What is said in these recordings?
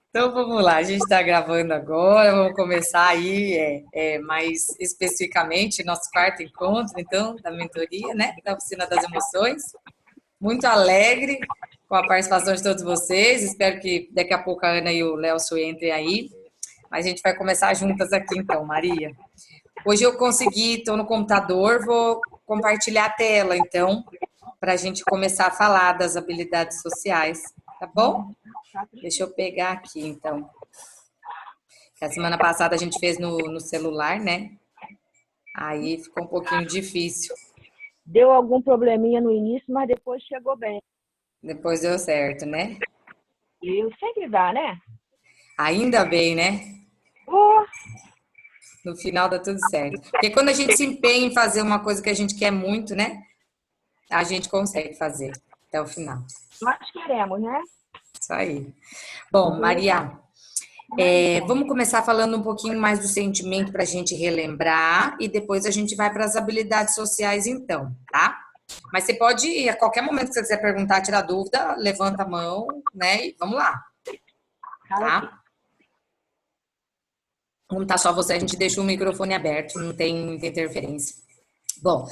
Então vamos lá, a gente está gravando agora, vamos começar aí mais especificamente nosso quarto encontro, então, da mentoria, né? Da Oficina das Emoções. Muito alegre com a participação de todos vocês, espero que daqui a pouco a Ana e o Lélcio entrem aí, mas a gente vai começar juntas aqui então, Maria. Hoje eu consegui, estou no computador, vou compartilhar a tela, então, para a gente começar a falar das habilidades sociais, tá bom? Deixa eu pegar aqui, então. A semana passada a gente fez no celular, né? Aí ficou um pouquinho difícil. Deu algum probleminha no início, mas depois chegou bem. Depois deu certo, né? E sempre dá, né? Ainda bem, né? No final dá tudo certo. Porque quando a gente se empenha em fazer uma coisa que a gente quer muito, né? A gente consegue fazer até o final. Nós queremos, né? Isso aí. Bom, Maria, vamos começar falando um pouquinho mais do sentimento para a gente relembrar e depois a gente vai para as habilidades sociais, então, tá? Mas você pode, a qualquer momento que você quiser perguntar, tirar dúvida, levanta a mão, né? E vamos lá, tá? Como tá só você, a gente deixa o microfone aberto, não tem muita interferência. Bom,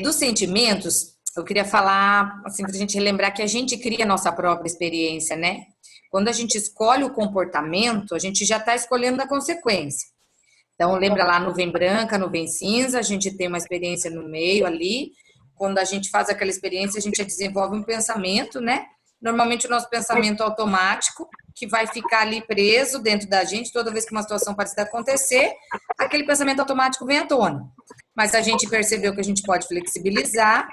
dos sentimentos, eu queria falar, assim, para a gente relembrar que a gente cria a nossa própria experiência, né? Quando a gente escolhe o comportamento, a gente já está escolhendo a consequência. Então, lembra lá, nuvem branca, nuvem cinza, a gente tem uma experiência no meio ali. Quando a gente faz aquela experiência, a gente desenvolve um pensamento, né? Normalmente o nosso pensamento automático, que vai ficar ali preso dentro da gente, toda vez que uma situação parecida acontecer, aquele pensamento automático vem à tona. Mas a gente percebeu que a gente pode flexibilizar,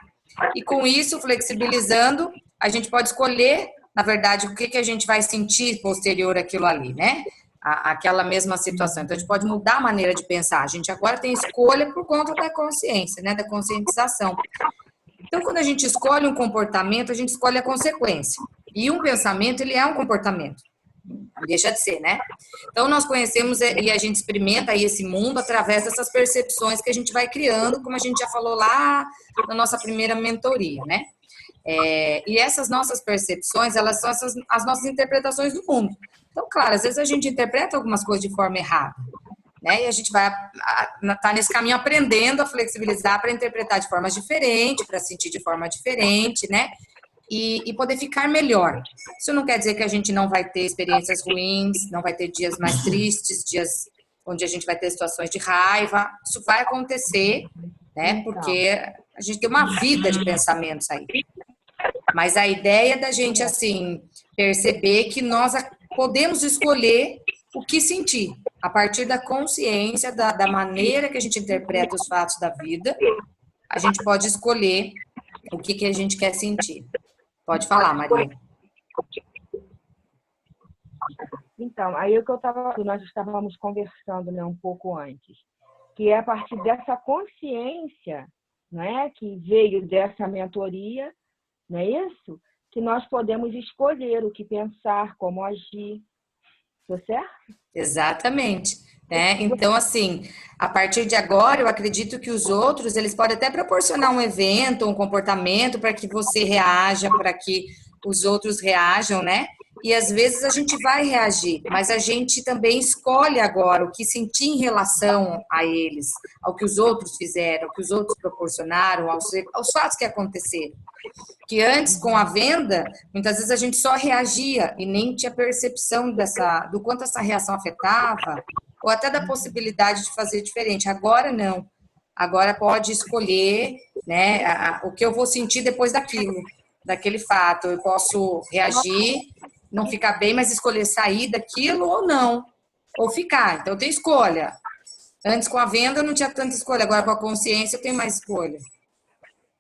e com isso, flexibilizando, a gente pode escolher, na verdade, o que a gente vai sentir posterior àquilo ali, né? Aquela mesma situação. Então, a gente pode mudar a maneira de pensar. A gente agora tem escolha por conta da consciência, né? Da conscientização. Então, quando a gente escolhe um comportamento, a gente escolhe a consequência. E um pensamento, ele é um comportamento. Não deixa de ser, né? Então, nós conhecemos e a gente experimenta aí esse mundo através dessas percepções que a gente vai criando, como a gente já falou lá na nossa primeira mentoria, né? E essas nossas percepções, elas são as nossas interpretações do mundo. Então, claro, às vezes a gente interpreta algumas coisas de forma errada, né? E a gente vai estar nesse caminho aprendendo a flexibilizar para interpretar de formas diferentes, para sentir de forma diferente, né? E poder ficar melhor. Isso não quer dizer que a gente não vai ter experiências ruins, não vai ter dias mais tristes, dias onde a gente vai ter situações de raiva. Isso vai acontecer, né? Porque a gente tem uma vida de pensamentos aí. Mas a ideia da gente, assim, perceber que nós podemos escolher o que sentir. A partir da consciência, da maneira que a gente interpreta os fatos da vida, a gente pode escolher o que a gente quer sentir. Pode falar, Maria. Então, aí o que nós estávamos conversando, né, um pouco antes, que é a partir dessa consciência, né, que veio dessa mentoria, não é isso? Que nós podemos escolher o que pensar, como agir. Tá certo? Exatamente. Né? Então, assim, a partir de agora, eu acredito que os outros, eles podem até proporcionar um evento, um comportamento para que você reaja, para que os outros reajam, né? E às vezes a gente vai reagir, mas a gente também escolhe agora o que sentir em relação a eles, ao que os outros fizeram, ao que os outros proporcionaram, aos fatos que aconteceram. Que antes, com a venda, muitas vezes a gente só reagia e nem tinha percepção do quanto essa reação afetava, ou até da possibilidade de fazer diferente. Agora não. Agora pode escolher, né, o que eu vou sentir depois daquele fato. Eu posso reagir, não ficar bem, mas escolher sair daquilo ou não, ou ficar. Então, eu tenho escolha. Antes, com a venda, eu não tinha tanta escolha. Agora, com a consciência, eu tenho mais escolha.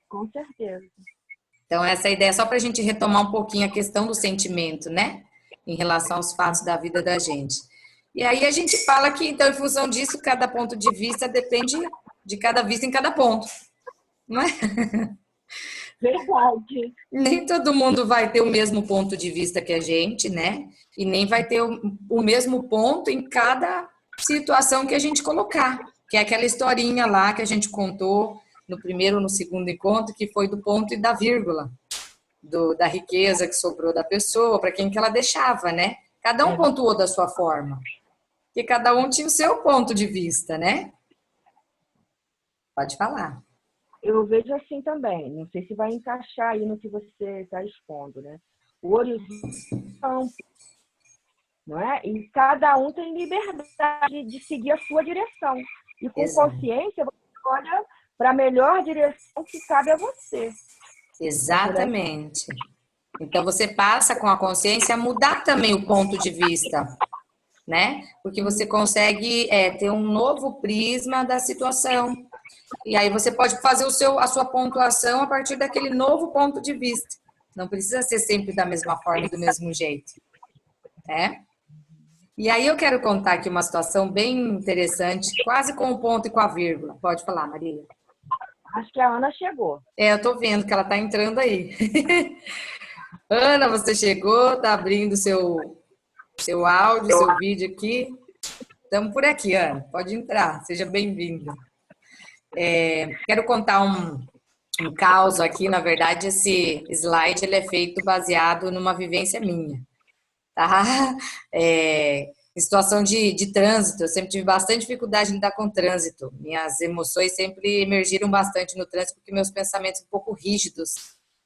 Com certeza. Então, essa ideia é só para a gente retomar um pouquinho a questão do sentimento, né? Em relação aos fatos da vida da gente. E aí a gente fala que, então, em função disso, cada ponto de vista depende de cada vista em cada ponto. Não é? Verdade. Nem todo mundo vai ter o mesmo ponto de vista que a gente, né? E nem vai ter o mesmo ponto em cada situação que a gente colocar. Que é aquela historinha lá que a gente contou no primeiro ou no segundo encontro, que foi do ponto e da vírgula, da riqueza que sobrou da pessoa, para quem que ela deixava, né? Cada um pontuou da sua forma. Porque cada um tinha o seu ponto de vista, né? Pode falar. Eu vejo assim também, não sei se vai encaixar aí no que você está expondo, né? O horizonte é amplo, não é? E cada um tem liberdade de seguir a sua direção. E com Exato. consciência, você olha para a melhor direção que cabe a você. Exatamente. Então você passa com a consciência a mudar também o ponto de vista, né? Porque você consegue ter um novo prisma da situação. E aí você pode fazer a sua pontuação a partir daquele novo ponto de vista. Não precisa ser sempre da mesma forma e do mesmo jeito, né? E aí eu quero contar aqui uma situação bem interessante, quase com o ponto e com a vírgula. Pode falar, Maria. Acho que a Ana chegou. Eu tô vendo que ela tá entrando aí. Ana, você chegou, tá abrindo seu áudio, seu vídeo aqui. Estamos por aqui, Ana. Pode entrar, seja bem-vinda. Quero contar um caos aqui. Na verdade, esse slide ele é feito baseado numa vivência minha, tá? Em situação de trânsito, eu sempre tive bastante dificuldade de lidar com trânsito. Minhas emoções sempre emergiram bastante no trânsito, porque meus pensamentos são um pouco rígidos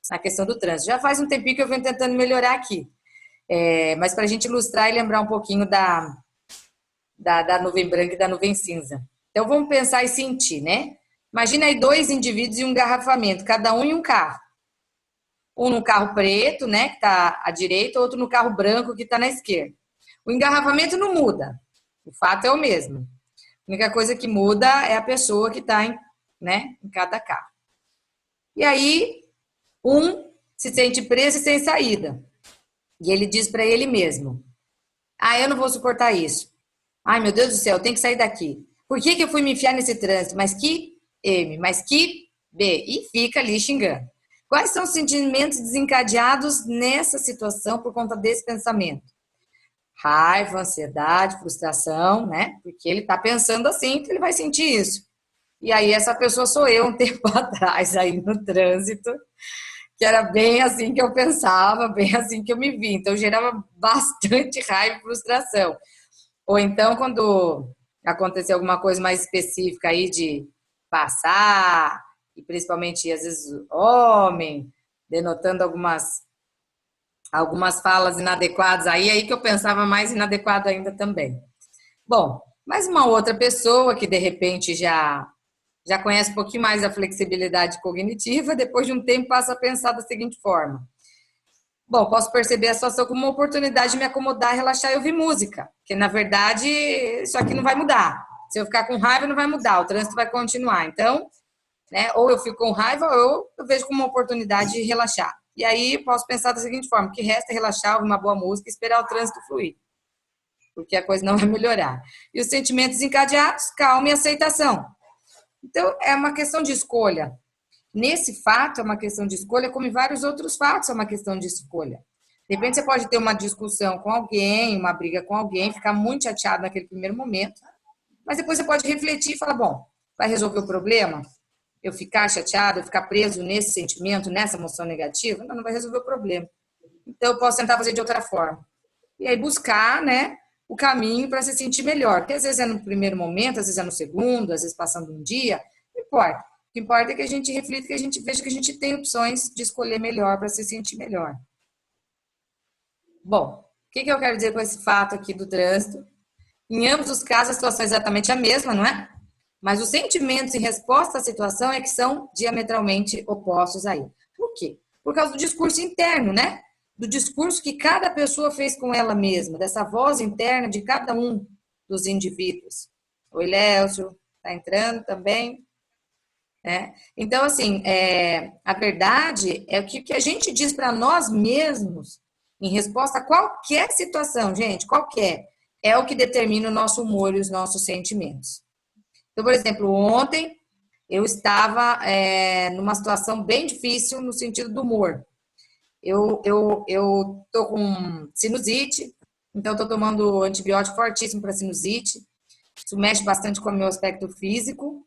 na questão do trânsito. Já faz um tempinho que eu venho tentando melhorar aqui. Mas para a gente ilustrar e lembrar um pouquinho da nuvem branca e da nuvem cinza. Então vamos pensar e sentir, né? Imagina aí dois indivíduos e um engarrafamento, cada um em um carro. Um no carro preto, né, que está à direita, outro no carro branco, que está na esquerda. O engarrafamento não muda, o fato é o mesmo. A única coisa que muda é a pessoa que está em cada carro. E aí, um se sente preso e sem saída. E ele diz para ele mesmo: eu não vou suportar isso. Ai, meu Deus do céu, eu tenho que sair daqui. Por que eu fui me enfiar nesse trânsito? Mas que M, mas que B. E fica ali xingando. Quais são os sentimentos desencadeados nessa situação por conta desse pensamento? Raiva, ansiedade, frustração, né? Porque ele tá pensando assim, então ele vai sentir isso. E aí essa pessoa sou eu um tempo atrás aí no trânsito, que era bem assim que eu pensava, bem assim que eu me vi. Então gerava bastante raiva e frustração. Ou então quando acontecer alguma coisa mais específica aí de passar, e principalmente às vezes homem, denotando algumas falas inadequadas, aí que eu pensava mais inadequado ainda também. Bom, mas uma outra pessoa que de repente já conhece um pouquinho mais da flexibilidade cognitiva, depois de um tempo passa a pensar da seguinte forma: bom, posso perceber a situação como uma oportunidade de me acomodar, relaxar e ouvir música, porque na verdade isso aqui não vai mudar. Se eu ficar com raiva, não vai mudar, o trânsito vai continuar. Então, né, ou eu fico com raiva, ou eu vejo como uma oportunidade de relaxar. E aí posso pensar da seguinte forma: o que resta é relaxar, ouvir uma boa música e esperar o trânsito fluir, porque a coisa não vai melhorar. E os sentimentos encadeados: calma e aceitação. Então, é uma questão de escolha. Nesse fato, é uma questão de escolha, como em vários outros fatos, é uma questão de escolha. De repente, você pode ter uma discussão com alguém, uma briga com alguém, ficar muito chateado naquele primeiro momento, mas depois você pode refletir e falar: bom, vai resolver o problema? Eu ficar chateado, eu ficar preso nesse sentimento, nessa emoção negativa? Não vai resolver o problema. Então, eu posso tentar fazer de outra forma. E aí, buscar, né, o caminho para se sentir melhor. Porque às vezes é no primeiro momento, às vezes é no segundo, às vezes passando um dia, não importa. O que importa é que a gente reflita, que a gente veja que a gente tem opções de escolher melhor para se sentir melhor. Bom, o que eu quero dizer com esse fato aqui do trânsito? Em ambos os casos, a situação é exatamente a mesma, não é? Mas os sentimentos em resposta à situação é que são diametralmente opostos aí. Por quê? Por causa do discurso interno, né? Do discurso que cada pessoa fez com ela mesma, dessa voz interna de cada um dos indivíduos. Oi, Léo, está entrando também? Então, assim, a verdade é o que a gente diz para nós mesmos em resposta a qualquer situação, gente, qualquer, é o que determina o nosso humor e os nossos sentimentos. Então, por exemplo, ontem eu estava numa situação bem difícil no sentido do humor. Eu tô com sinusite, então estou tomando antibiótico fortíssimo para sinusite. Isso mexe bastante com o meu aspecto físico,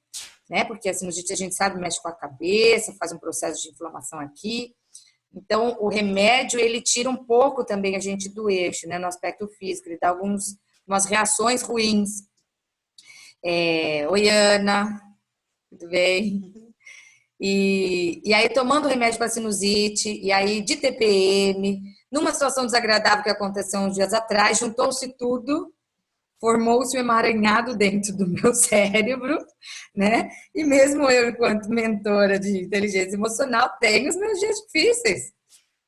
né? Porque a sinusite, a gente sabe, mexe com a cabeça, faz um processo de inflamação aqui. Então, o remédio, ele tira um pouco também a gente do eixo, né, no aspecto físico, ele dá umas reações ruins. Oi, Ana, tudo bem? E aí, tomando remédio para sinusite, e aí de TPM, numa situação desagradável que aconteceu uns dias atrás, juntou-se tudo, formou-se um emaranhado dentro do meu cérebro, né? E mesmo eu, enquanto mentora de inteligência emocional, tenho os meus dias difíceis.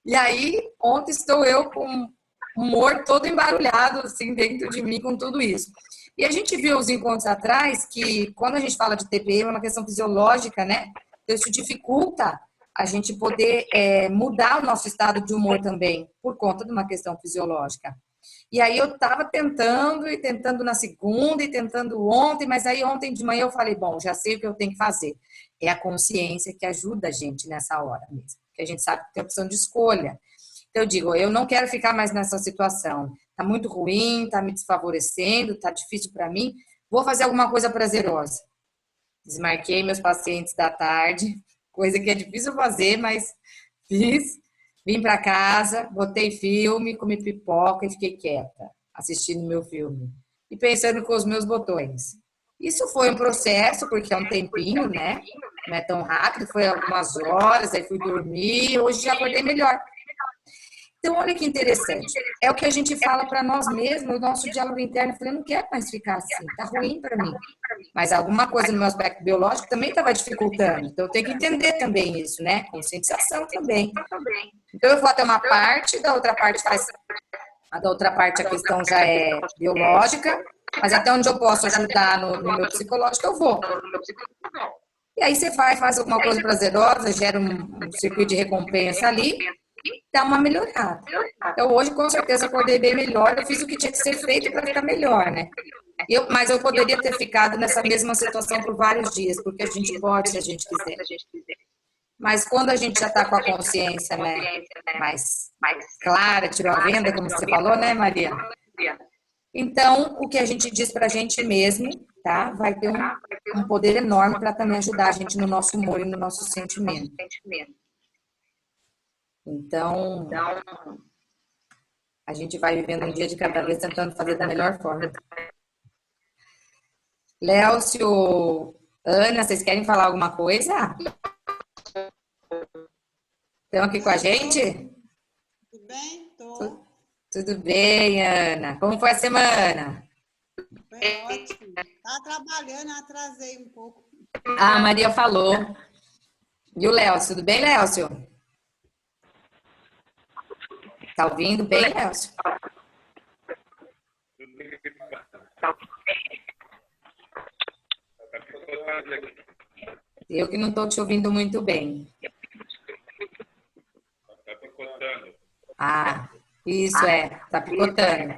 E aí, ontem estou eu com o humor todo embarulhado, assim, dentro de mim, com tudo isso. E a gente viu os encontros atrás que, quando a gente fala de TPM, é uma questão fisiológica, né? Então, isso dificulta a gente poder mudar o nosso estado de humor também, por conta de uma questão fisiológica. E aí eu estava tentando, e tentando na segunda, e tentando ontem, mas aí ontem de manhã eu falei, bom, já sei o que eu tenho que fazer. É a consciência que ajuda a gente nessa hora mesmo, porque a gente sabe que tem opção de escolha. Então eu digo, eu não quero ficar mais nessa situação. Tá muito ruim, tá me desfavorecendo, tá difícil para mim. Vou fazer alguma coisa prazerosa. Desmarquei meus pacientes da tarde, coisa que é difícil fazer, mas fiz. Vim para casa, botei filme, comi pipoca e fiquei quieta, assistindo meu filme. E pensando com os meus botões. Isso foi um processo, porque é um tempinho, né? Não é tão rápido, foi algumas horas, aí fui dormir, hoje já acordei melhor. Então, olha que interessante. É o que a gente fala para nós mesmos, o nosso diálogo interno. Eu falei, eu não quero mais ficar assim, tá ruim para mim. Mas alguma coisa no meu aspecto biológico também estava dificultando. Então, eu tenho que entender também isso, né? Conscientização também. Então, eu vou até uma parte, da outra parte a questão já é biológica, mas até onde eu posso ajudar no meu psicológico, eu vou. E aí você faz alguma coisa prazerosa, gera um circuito de recompensa ali, dá uma melhorada. Então, hoje, com certeza, acordei bem melhor. Eu fiz o que tinha que ser feito para ficar melhor, né? Mas eu poderia ter ficado nessa mesma situação por vários dias, porque a gente pode, se a gente quiser. Mas quando a gente já está com a consciência, né, mais clara, tirou a venda, como você falou, né, Maria? Então, o que a gente diz para a gente mesmo, tá? Vai ter um poder enorme para também ajudar a gente no nosso humor e no nosso sentimento. Então, a gente vai vivendo um dia de cada vez tentando fazer da melhor forma. Léocio, Ana, vocês querem falar alguma coisa? Estão aqui com a gente? Tudo bem? Tô. Tudo bem, Ana. Como foi a semana? Foi ótimo. Estava trabalhando, atrasei um pouco. A Maria falou. E o Léocio, tudo bem, Léocio? Tá ouvindo bem, Léocio? Eu que não estou te ouvindo muito bem. Ah, isso tá picotando.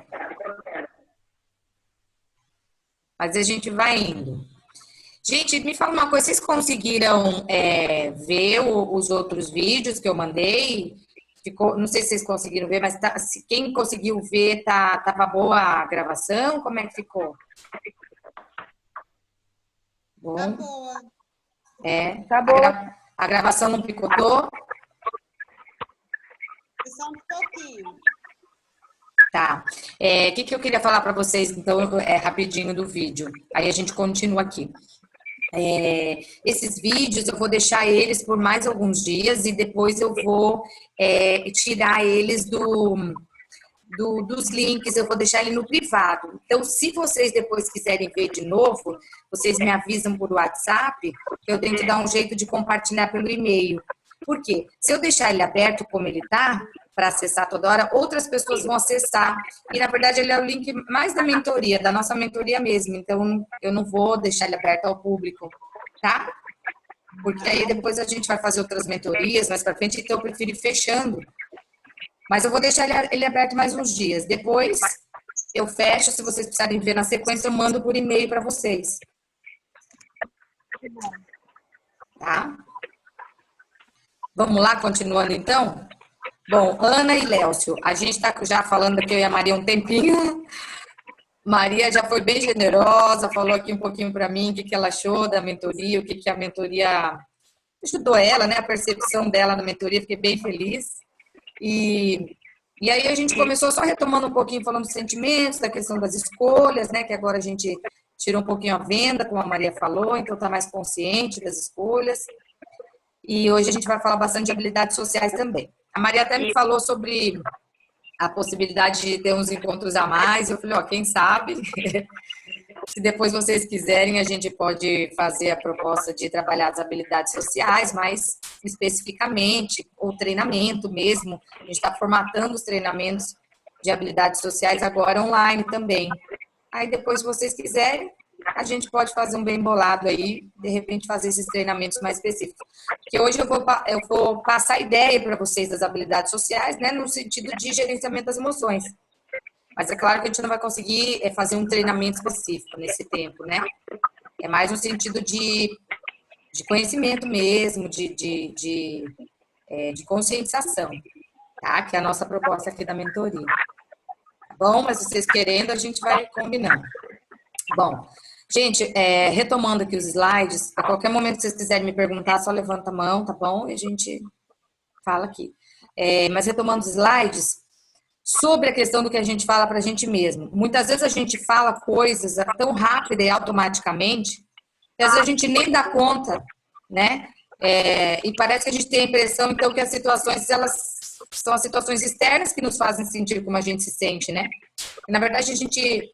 Mas a gente vai indo. Gente, me fala uma coisa, vocês conseguiram ver os outros vídeos que eu mandei? Não sei se vocês conseguiram ver, mas quem conseguiu ver, tava boa a gravação? Como é que ficou? Bom. Tá boa. Tá boa. A gravação não picotou? Só um pouquinho. Tá. O que eu queria falar para vocês, então, rapidinho do vídeo. Aí a gente continua aqui. Esses vídeos eu vou deixar eles por mais alguns dias e depois eu vou tirar eles dos links, eu vou deixar ele no privado. Então, se vocês depois quiserem ver de novo, vocês me avisam por WhatsApp, que eu tenho que dar um jeito de compartilhar pelo e-mail. Por quê? Se eu deixar ele aberto como ele está, para acessar toda hora, outras pessoas vão acessar. E, na verdade, ele é o link mais da mentoria, da nossa mentoria mesmo. Então, eu não vou deixar ele aberto ao público, tá? Porque aí depois a gente vai fazer outras mentorias mais para frente, então eu prefiro ir fechando. Mas eu vou deixar ele aberto mais uns dias. Depois, eu fecho. Se vocês precisarem ver na sequência, eu mando por e-mail para vocês. Tá? Vamos lá, continuando então? Bom, Ana e Léocio, a gente está já falando aqui, eu e a Maria, um tempinho. Maria já foi bem generosa, falou aqui um pouquinho para mim o que ela achou da mentoria, o que a mentoria ajudou ela, né? A percepção dela na mentoria, fiquei bem feliz. E aí a gente começou só retomando um pouquinho, falando dos sentimentos, da questão das escolhas, né? Que agora a gente tirou um pouquinho a venda, como a Maria falou, então está mais consciente das escolhas. E hoje a gente vai falar bastante de habilidades sociais também. A Maria até me falou sobre a possibilidade de ter uns encontros a mais. Eu falei, ó, quem sabe? Se depois vocês quiserem, a gente pode fazer a proposta de trabalhar as habilidades sociais mais especificamente, ou treinamento mesmo. A gente está formatando os treinamentos de habilidades sociais agora online também. Aí depois, se vocês quiserem, a gente pode fazer um bem bolado aí, de repente fazer esses treinamentos mais específicos. Porque hoje eu vou passar a ideia para vocês das habilidades sociais, né, no sentido de gerenciamento das emoções. Mas é claro que a gente não vai conseguir fazer um treinamento específico nesse tempo, né? É mais no sentido de conhecimento mesmo, de conscientização, tá? Que é a nossa proposta aqui da mentoria. Tá bom? Mas vocês querendo, a gente vai combinando. Bom, gente, retomando aqui os slides, a qualquer momento que vocês quiserem me perguntar, só levanta a mão, tá bom? E a gente fala aqui. Mas retomando os slides, sobre a questão do que a gente fala para a gente mesmo. Muitas vezes a gente fala coisas tão rápida e automaticamente, que às vezes a gente nem dá conta, né? E parece que a gente tem a impressão, então, que as situações, elas são as situações externas que nos fazem sentir como a gente se sente, né? E, na verdade, a gente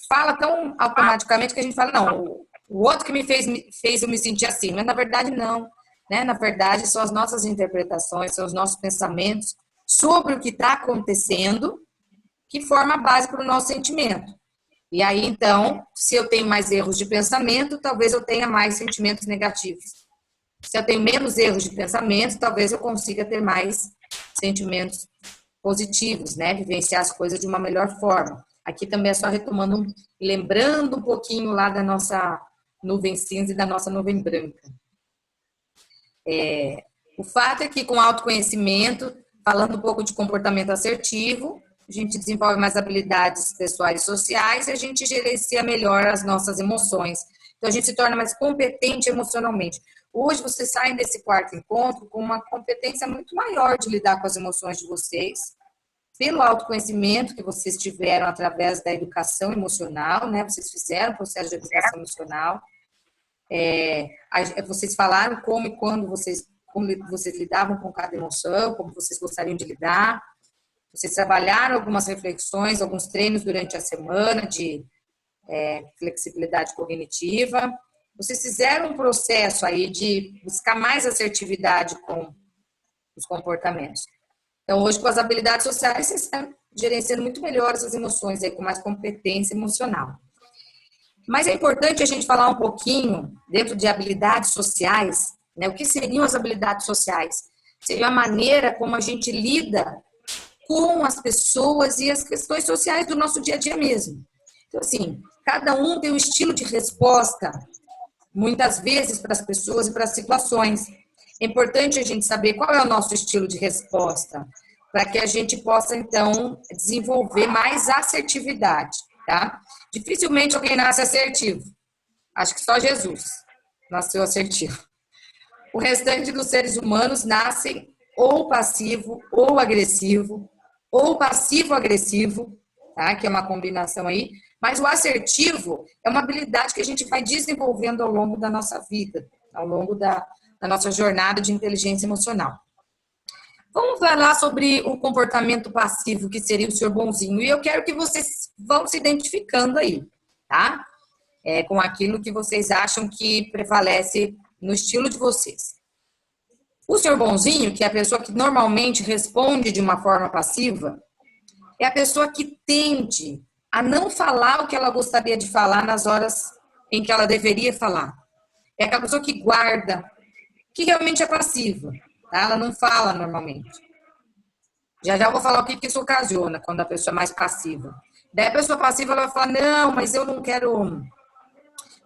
fala tão automaticamente que a gente fala, não, o outro que me fez eu me sentir assim, mas na verdade não, né? Na verdade, são as nossas interpretações, são os nossos pensamentos sobre o que está acontecendo que forma a base para o nosso sentimento. E aí, então, se eu tenho mais erros de pensamento, talvez eu tenha mais sentimentos negativos. Se eu tenho menos erros de pensamento, talvez eu consiga ter mais sentimentos positivos, né? Vivenciar as coisas de uma melhor forma. Aqui também é só retomando, lembrando um pouquinho lá da nossa nuvem cinza e da nossa nuvem branca. O fato é que com autoconhecimento, falando um pouco de comportamento assertivo, a gente desenvolve mais habilidades pessoais e sociais e a gente gerencia melhor as nossas emoções. Então, a gente se torna mais competente emocionalmente. Hoje, vocês saem desse quarto encontro com uma competência muito maior de lidar com as emoções de vocês, pelo autoconhecimento que vocês tiveram através da educação emocional, né? Vocês fizeram o processo de educação emocional. Vocês falaram como e quando como vocês lidavam com cada emoção, como vocês gostariam de lidar. Vocês trabalharam algumas reflexões, alguns treinos durante a semana de flexibilidade cognitiva. Vocês fizeram um processo aí de buscar mais assertividade com os comportamentos. Então, hoje, com as habilidades sociais, vocês estão gerenciando muito melhor essas emoções, aí, com mais competência emocional. Mas é importante a gente falar um pouquinho, dentro de habilidades sociais, né? O que seriam as habilidades sociais? Seria a maneira como a gente lida com as pessoas e as questões sociais do nosso dia a dia mesmo. Então, assim, cada um tem um estilo de resposta, muitas vezes, para as pessoas e para as situações. É importante a gente saber qual é o nosso estilo de resposta, para que a gente possa, então, desenvolver mais assertividade, tá? Dificilmente alguém nasce assertivo. Acho que só Jesus nasceu assertivo. O restante dos seres humanos nascem ou passivo, ou agressivo, ou passivo-agressivo, tá? Que é uma combinação aí. Mas o assertivo é uma habilidade que a gente vai desenvolvendo ao longo da nossa vida, ao longo da nossa jornada de inteligência emocional. Vamos falar sobre o comportamento passivo, que seria o senhor bonzinho. E eu quero que vocês vão se identificando aí, tá? Com aquilo que vocês acham que prevalece no estilo de vocês. O senhor bonzinho, que é a pessoa que normalmente responde de uma forma passiva, é a pessoa que tende a não falar o que ela gostaria de falar nas horas em que ela deveria falar. É aquela pessoa que guarda, que realmente é passiva, tá? Ela não fala normalmente. Já eu vou falar o que isso ocasiona quando a pessoa é mais passiva. Daí a pessoa passiva, ela vai falar, não, mas eu não quero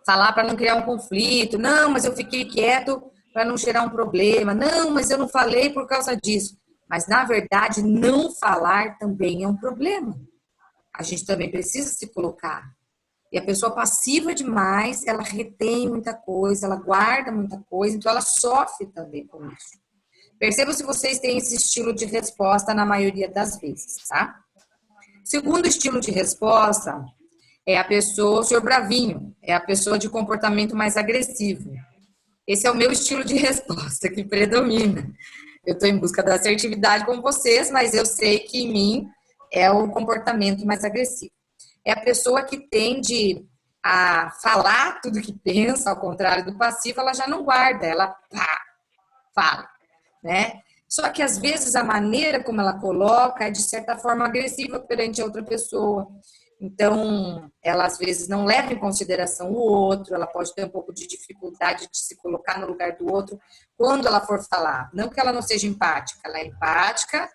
falar para não criar um conflito, não, mas eu fiquei quieto para não gerar um problema, não, mas eu não falei por causa disso. Mas, na verdade, não falar também é um problema. A gente também precisa se colocar. E a pessoa passiva demais, ela retém muita coisa, ela guarda muita coisa, então ela sofre também com isso. Perceba se vocês têm esse estilo de resposta na maioria das vezes, tá? Segundo estilo de resposta é a pessoa, o senhor Bravinho, é a pessoa de comportamento mais agressivo. Esse é o meu estilo de resposta que predomina. Eu estou em busca da assertividade com vocês, mas eu sei que em mim é o comportamento mais agressivo. É a pessoa que tende a falar tudo que pensa, ao contrário do passivo, ela já não guarda, ela fala, né? Só que às vezes a maneira como ela coloca é de certa forma agressiva perante a outra pessoa. Então, ela às vezes não leva em consideração o outro, ela pode ter um pouco de dificuldade de se colocar no lugar do outro quando ela for falar. Não que ela não seja empática, ela é empática,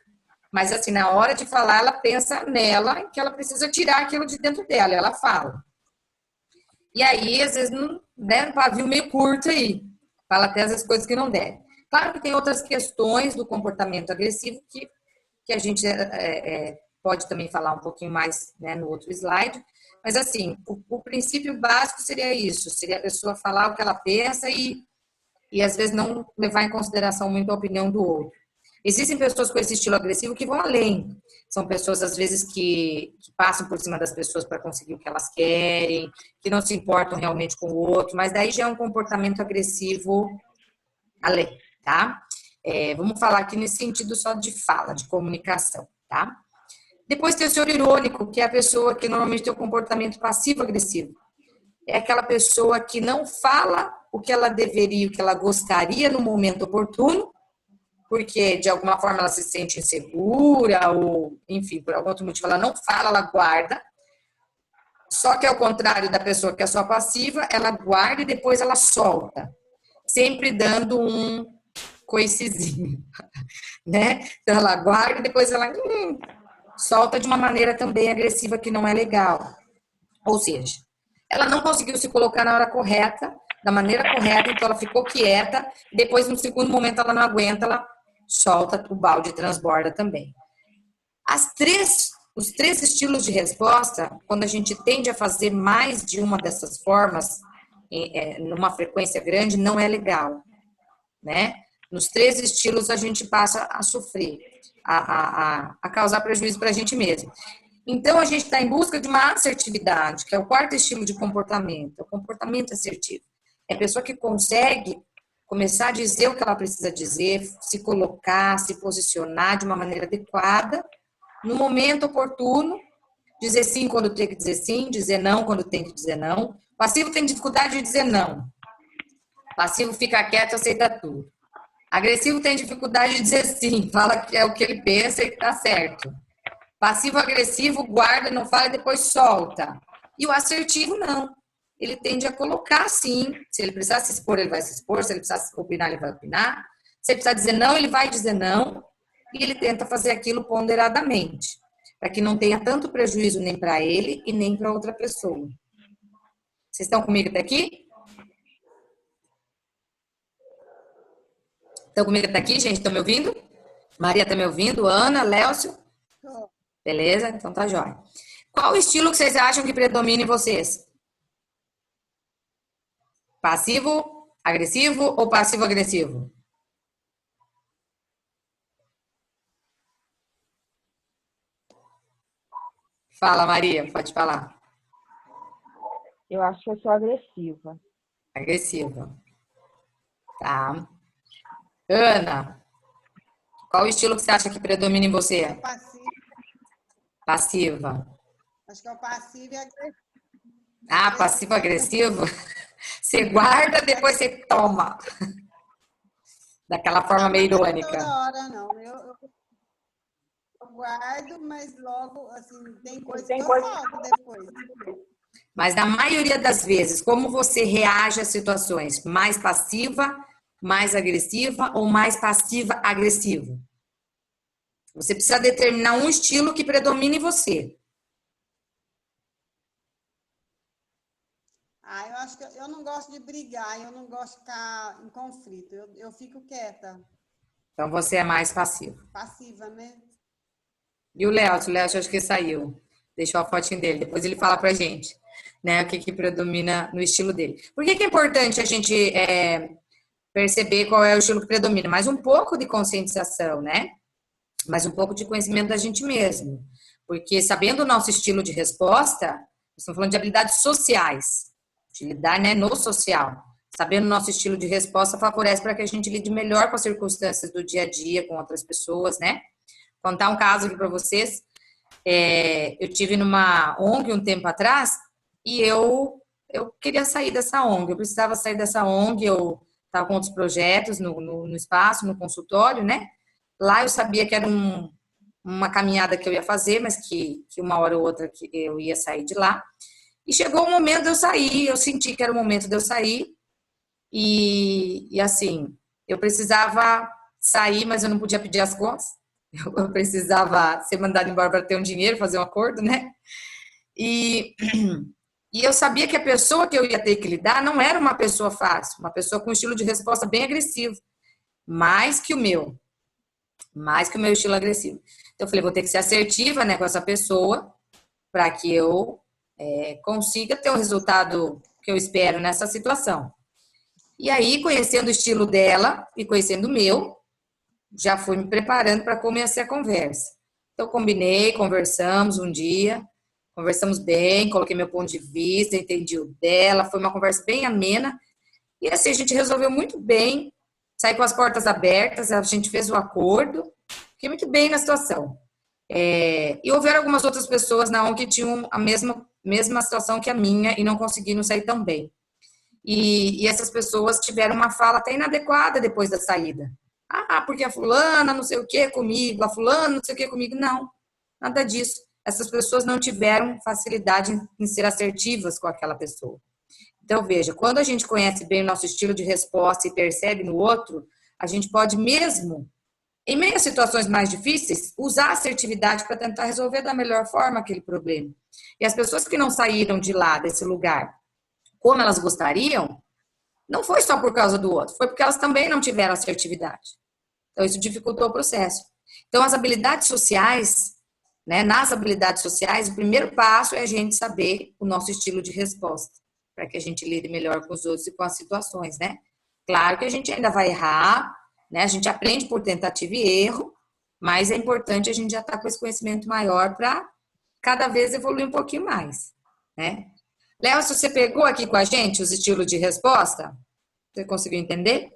mas assim, na hora de falar, ela pensa nela, que ela precisa tirar aquilo de dentro dela, ela fala. E aí, às vezes, né, um pavio meio curto aí, fala até as coisas que não deve. Claro que tem outras questões do comportamento agressivo que a gente pode também falar um pouquinho mais, né, no outro slide, mas assim, o princípio básico seria isso, seria a pessoa falar o que ela pensa e às vezes não levar em consideração muito a opinião do outro. Existem pessoas com esse estilo agressivo que vão além. São pessoas, às vezes, que passam por cima das pessoas para conseguir o que elas querem, que não se importam realmente com o outro, mas daí já é um comportamento agressivo além, tá? Vamos falar aqui nesse sentido só de fala, de comunicação, tá? Depois tem o senhor irônico, que é a pessoa que normalmente tem o comportamento passivo-agressivo. É aquela pessoa que não fala o que ela deveria, o que ela gostaria no momento oportuno, porque de alguma forma ela se sente insegura ou, enfim, por algum outro motivo ela não fala, ela guarda. Só que ao contrário da pessoa que é só passiva, ela guarda e depois ela solta, sempre dando um coicezinho, né? Então ela guarda e depois ela solta de uma maneira também agressiva que não é legal. Ou seja, ela não conseguiu se colocar na hora correta, da maneira correta, então ela ficou quieta, e depois, no segundo momento, ela não aguenta, ela solta o balde e transborda também. Os três estilos de resposta, quando a gente tende a fazer mais de uma dessas formas, numa frequência grande, não é legal, né? Nos três estilos a gente passa a sofrer, a causar prejuízo para a gente mesmo. Então, a gente está em busca de uma assertividade, que é o quarto estilo de comportamento, o comportamento assertivo. É a pessoa que consegue começar a dizer o que ela precisa dizer, se colocar, se posicionar de uma maneira adequada, no momento oportuno, dizer sim quando tem que dizer sim, dizer não quando tem que dizer não. Passivo tem dificuldade de dizer não. Passivo fica quieto, aceita tudo. Agressivo tem dificuldade de dizer sim, fala que é o que ele pensa e que está certo. Passivo-agressivo guarda, não fala e depois solta. E o assertivo não. Ele tende a colocar sim. Se ele precisar se expor, ele vai se expor. Se ele precisar opinar, ele vai opinar. Se ele precisar dizer não, ele vai dizer não. E ele tenta fazer aquilo ponderadamente, para que não tenha tanto prejuízo nem para ele e nem para outra pessoa. Vocês estão comigo até aqui? Estão comigo até aqui, gente? Estão me ouvindo? Maria está me ouvindo? Ana, Lécio? Beleza? Então tá jóia. Qual o estilo que vocês acham que predomina em vocês? Passivo, agressivo ou passivo-agressivo? Fala, Maria, pode falar. Eu acho que eu sou agressiva. Agressiva. Tá. Ana, qual o estilo que você acha que predomina em você? Passivo. Passiva. Acho que é o passivo e agressivo. Ah, passivo-agressivo? Você guarda, depois você toma. Daquela forma meio irônica. Não toda hora, não. Eu guardo, mas logo, assim, tem coisa que eu solto depois. Mas na maioria das vezes, como você reage às situações? Mais passiva, mais agressiva ou mais passiva-agressiva? Você precisa determinar um estilo que predomine em você. Eu acho que eu não gosto de brigar, eu não gosto de ficar em conflito. Eu fico quieta. Então você é mais passivo. Passiva, né? E o Léo acho que saiu. Deixou a fotinho dele, depois ele fala pra gente. né? O que que predomina no estilo dele. Por que que é importante a gente perceber qual é o estilo que predomina? Mais um pouco de conscientização, né? Mais um pouco de conhecimento da gente mesmo. Porque sabendo o nosso estilo de resposta, estamos falando de habilidades sociais, de lidar, né, no social. Sabendo o nosso estilo de resposta favorece para que a gente lide melhor com as circunstâncias do dia a dia, com outras pessoas, né? Contar um caso aqui para vocês. Eu tive numa ONG um tempo atrás e eu queria sair dessa ONG. Eu precisava sair dessa ONG, eu estava com outros projetos no espaço, no consultório, né? Lá eu sabia que era uma caminhada que eu ia fazer, mas que uma hora ou outra que eu ia sair de lá. E chegou o momento de eu sair, eu senti que era o momento de eu sair. E assim, eu precisava sair, mas eu não podia pedir as contas. Eu precisava ser mandada embora para ter um dinheiro, fazer um acordo, né? E eu sabia que a pessoa que eu ia ter que lidar não era uma pessoa fácil, uma pessoa com um estilo de resposta bem agressivo, mais que o meu estilo agressivo. Então eu falei, vou ter que ser assertiva, né, com essa pessoa, para que eu consiga ter o resultado que eu espero nessa situação. E aí, conhecendo o estilo dela e conhecendo o meu, já fui me preparando para começar a conversa. Então, combinei, conversamos um dia, conversamos bem, coloquei meu ponto de vista, entendi o dela, foi uma conversa bem amena, e assim a gente resolveu muito bem, saí com as portas abertas, a gente fez o acordo, fiquei muito bem na situação. E houveram algumas outras pessoas na ONG que tinham a mesma situação que a minha e não conseguiram sair tão bem. E essas pessoas tiveram uma fala até inadequada depois da saída. Ah, porque a fulana não sei o que comigo, a fulana não sei o que comigo. Não, nada disso. Essas pessoas não tiveram facilidade em ser assertivas com aquela pessoa. Então, veja, quando a gente conhece bem o nosso estilo de resposta e percebe no outro, a gente pode mesmo, em meio a situações mais difíceis, usar a assertividade para tentar resolver da melhor forma aquele problema. E as pessoas que não saíram de lá, desse lugar, como elas gostariam, não foi só por causa do outro, foi porque elas também não tiveram assertividade. Então, isso dificultou o processo. Então, as habilidades sociais, né, nas habilidades sociais, o primeiro passo é a gente saber o nosso estilo de resposta, para que a gente lide melhor com os outros e com as situações, né? Claro que a gente ainda vai errar, né? A gente aprende por tentativa e erro, mas é importante a gente já estar com esse conhecimento maior para cada vez evoluir um pouquinho mais, né? Léo, se você pegou aqui com a gente os estilos de resposta, você conseguiu entender?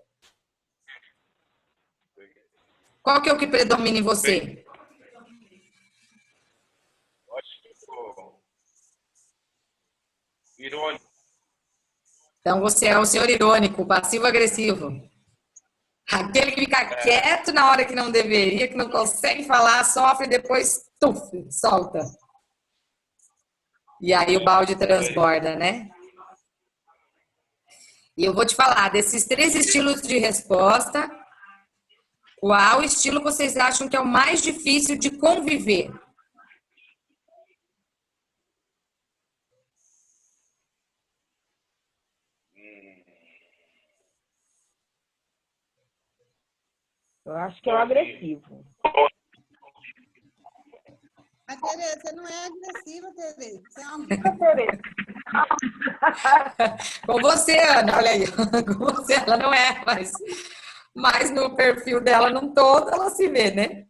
Qual que é o que predomina em você? Irônico. Então, você é o senhor irônico, passivo-agressivo. Aquele que fica quieto na hora que não deveria, que não consegue falar, sofre e depois, solta. E aí o balde transborda, né? E eu vou te falar, desses 3 estilos de resposta, qual estilo vocês acham que é o mais difícil de conviver? Eu acho que é o agressivo. Mas, Tereza, você não é agressiva, Tereza. Você é uma... Com você, Ana, olha aí. Com você, ela não é, mas no perfil dela, não todo, ela se vê, né?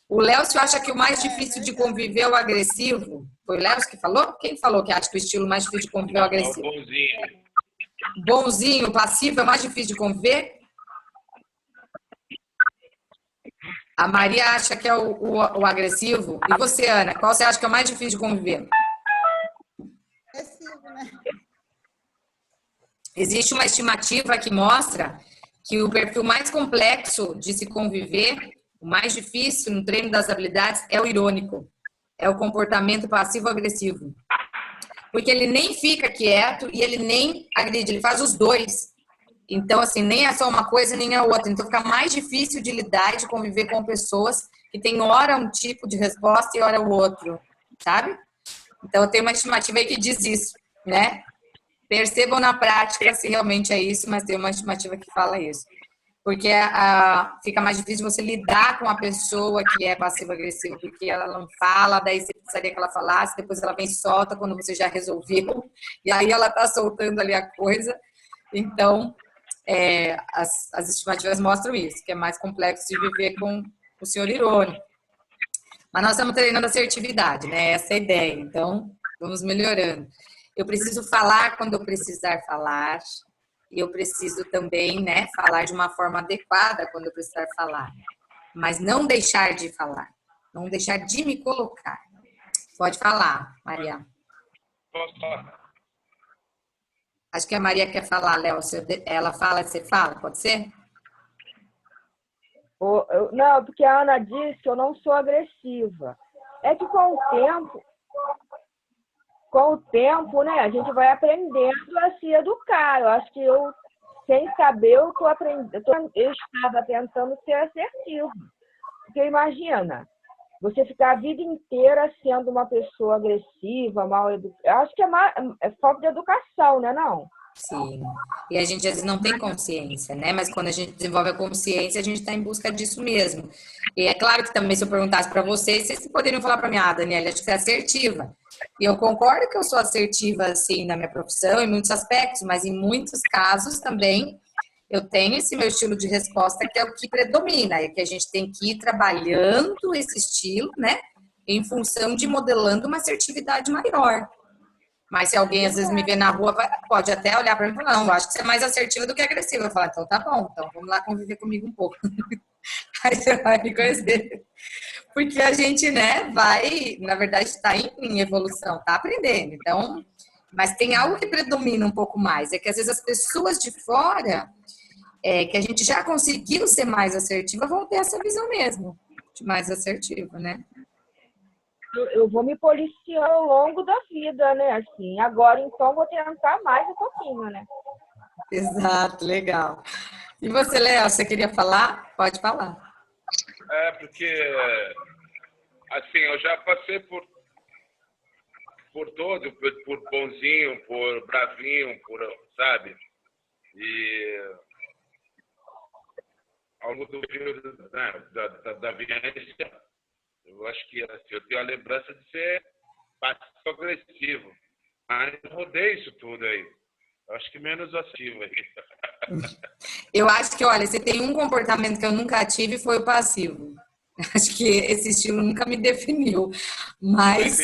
O Léo acha que o mais difícil de conviver é o agressivo? Foi o Léo que falou? Quem falou que acha que o estilo mais difícil de conviver é o agressivo? Bonzinho. Bonzinho, passivo é mais difícil de conviver? A Maria acha que é o agressivo. E você, Ana, qual você acha que é o mais difícil de conviver? Agressivo, né? Existe uma estimativa que mostra que o perfil mais complexo de se conviver, o mais difícil no treino das habilidades, é o irônico. É o comportamento passivo-agressivo. Porque ele nem fica quieto e ele nem agride, ele faz os dois. Então, assim, nem é só uma coisa nem a outra. Então, fica mais difícil de lidar e de conviver com pessoas que têm hora um tipo de resposta e hora o outro, sabe? Então, tem uma estimativa aí que diz isso, né? Percebam na prática se realmente é isso, mas tem uma estimativa que fala isso. porque fica mais difícil você lidar com a pessoa que é passiva-agressiva, porque ela não fala, daí você precisaria que ela falasse, depois ela vem e solta quando você já resolveu, e aí ela está soltando ali a coisa. Então, as estimativas mostram isso, que é mais complexo de viver com o senhor irônico. Mas nós estamos treinando assertividade, né? Essa é a ideia. Então, vamos melhorando. Eu preciso falar quando eu precisar falar. E eu preciso também, né, falar de uma forma adequada quando eu precisar falar. Mas não deixar de falar. Não deixar de me colocar. Pode falar, Maria. Posso falar? Acho que a Maria quer falar, Léo. Ela fala, você fala, pode ser? Não, porque a Ana disse que eu não sou agressiva. É que com o tempo, né, a gente vai aprendendo a se educar. Eu acho que eu, sem saber, eu estava tentando ser assertiva. Porque imagina, você ficar a vida inteira sendo uma pessoa agressiva, mal educada. Eu acho que é falta de educação, né, não? Sim. E a gente às vezes não tem consciência, né? Mas quando a gente desenvolve a consciência, a gente está em busca disso mesmo. E é claro que também, se eu perguntasse para vocês poderiam falar para mim, Daniela, acho que você é assertiva. E eu concordo que eu sou assertiva, assim, na minha profissão, em muitos aspectos, mas em muitos casos também eu tenho esse meu estilo de resposta que é o que predomina, é que a gente tem que ir trabalhando esse estilo, né? Em função de modelando uma assertividade maior. Mas se alguém às vezes me vê na rua, pode até olhar para mim e falar, não, eu acho que você é mais assertiva do que agressiva. Eu falo, então tá bom, então vamos lá conviver comigo um pouco. Aí você vai me conhecer. Porque a gente, né, vai, na verdade, está em evolução, está aprendendo. Então, mas tem algo que predomina um pouco mais, é que às vezes as pessoas de fora, que a gente já conseguiu ser mais assertiva, vão ter essa visão mesmo, de mais assertiva, né? Eu vou me policiando ao longo da vida, né? Assim, agora, então, vou tentar mais um pouquinho, né? Exato, legal. E você, Léo, você queria falar? Pode falar. Porque, assim, eu já passei por todo, por bonzinho, por bravinho, sabe? E ao longo do período, né, da vivência, eu acho que assim, eu tenho a lembrança de ser passivo-agressivo. Mas eu rodei isso tudo aí. Eu acho que menos ativo aí. Eu acho que, olha, você tem um comportamento que eu nunca tive, foi o passivo. Acho que esse estilo nunca me definiu. Mas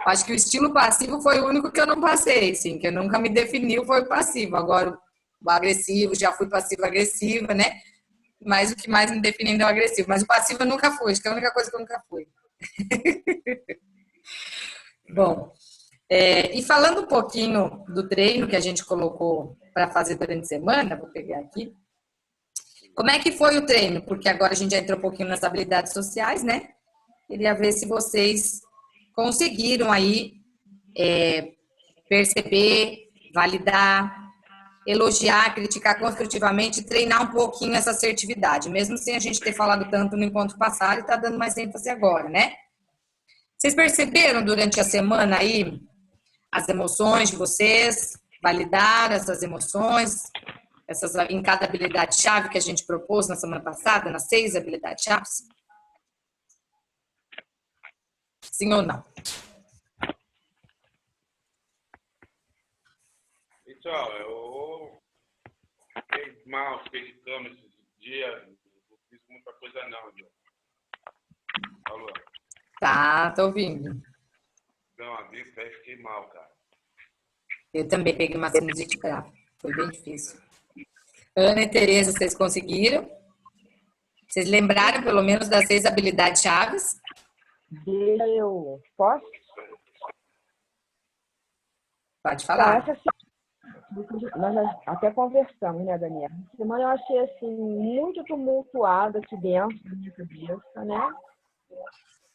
acho que o estilo passivo foi o único que eu não passei, assim, que eu nunca me definiu foi o passivo. Agora, o agressivo, já fui passivo-agressiva, né? Mas o que mais me definiu é o agressivo. Mas o passivo eu nunca fui, acho que é a única coisa que eu nunca fui. Bom, e falando um pouquinho do treino que a gente colocou para fazer durante a semana, vou pegar aqui. Como é que foi o treino? Porque agora a gente já entrou um pouquinho nas habilidades sociais, né? Queria ver se vocês conseguiram aí perceber, validar, elogiar, criticar construtivamente, treinar um pouquinho essa assertividade, mesmo sem a gente ter falado tanto no encontro passado e tá dando mais ênfase agora, né? Vocês perceberam durante a semana aí as emoções de vocês, validar essas emoções, em cada habilidade-chave que a gente propôs na semana passada, nas 6 habilidades-chaves? Sim ou não? Então, eu fiquei mal, fiquei de cama esses dias, não fiz muita coisa não, viu? Alô? Tá, tô ouvindo. Não, a gripe aí fiquei mal, cara. Eu também peguei uma sinusite grave, foi bem difícil. Ana e Tereza, vocês conseguiram? Vocês lembraram pelo menos das 6 habilidades-chaves? Eu posso? Pode falar. Essa nós até conversamos, né, Daniela? Essa semana eu achei assim muito tumultuada aqui dentro da minha cabeça, né?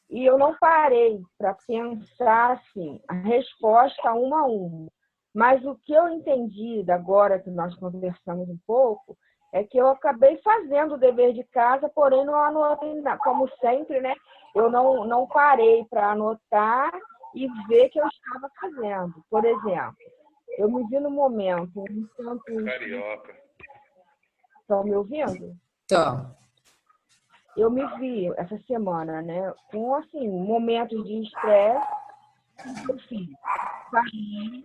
E eu não parei para pensar assim, a resposta uma a uma. Mas o que eu entendi agora que nós conversamos um pouco é que eu acabei fazendo o dever de casa, porém não anotei, como sempre, né? Eu não parei para anotar e ver que eu estava fazendo. Por exemplo, eu me vi no momento um tanto... Carioca. Estão me ouvindo? Então, Eu me vi essa semana, né, com, assim, momentos de estresse. Eu fiz, saí,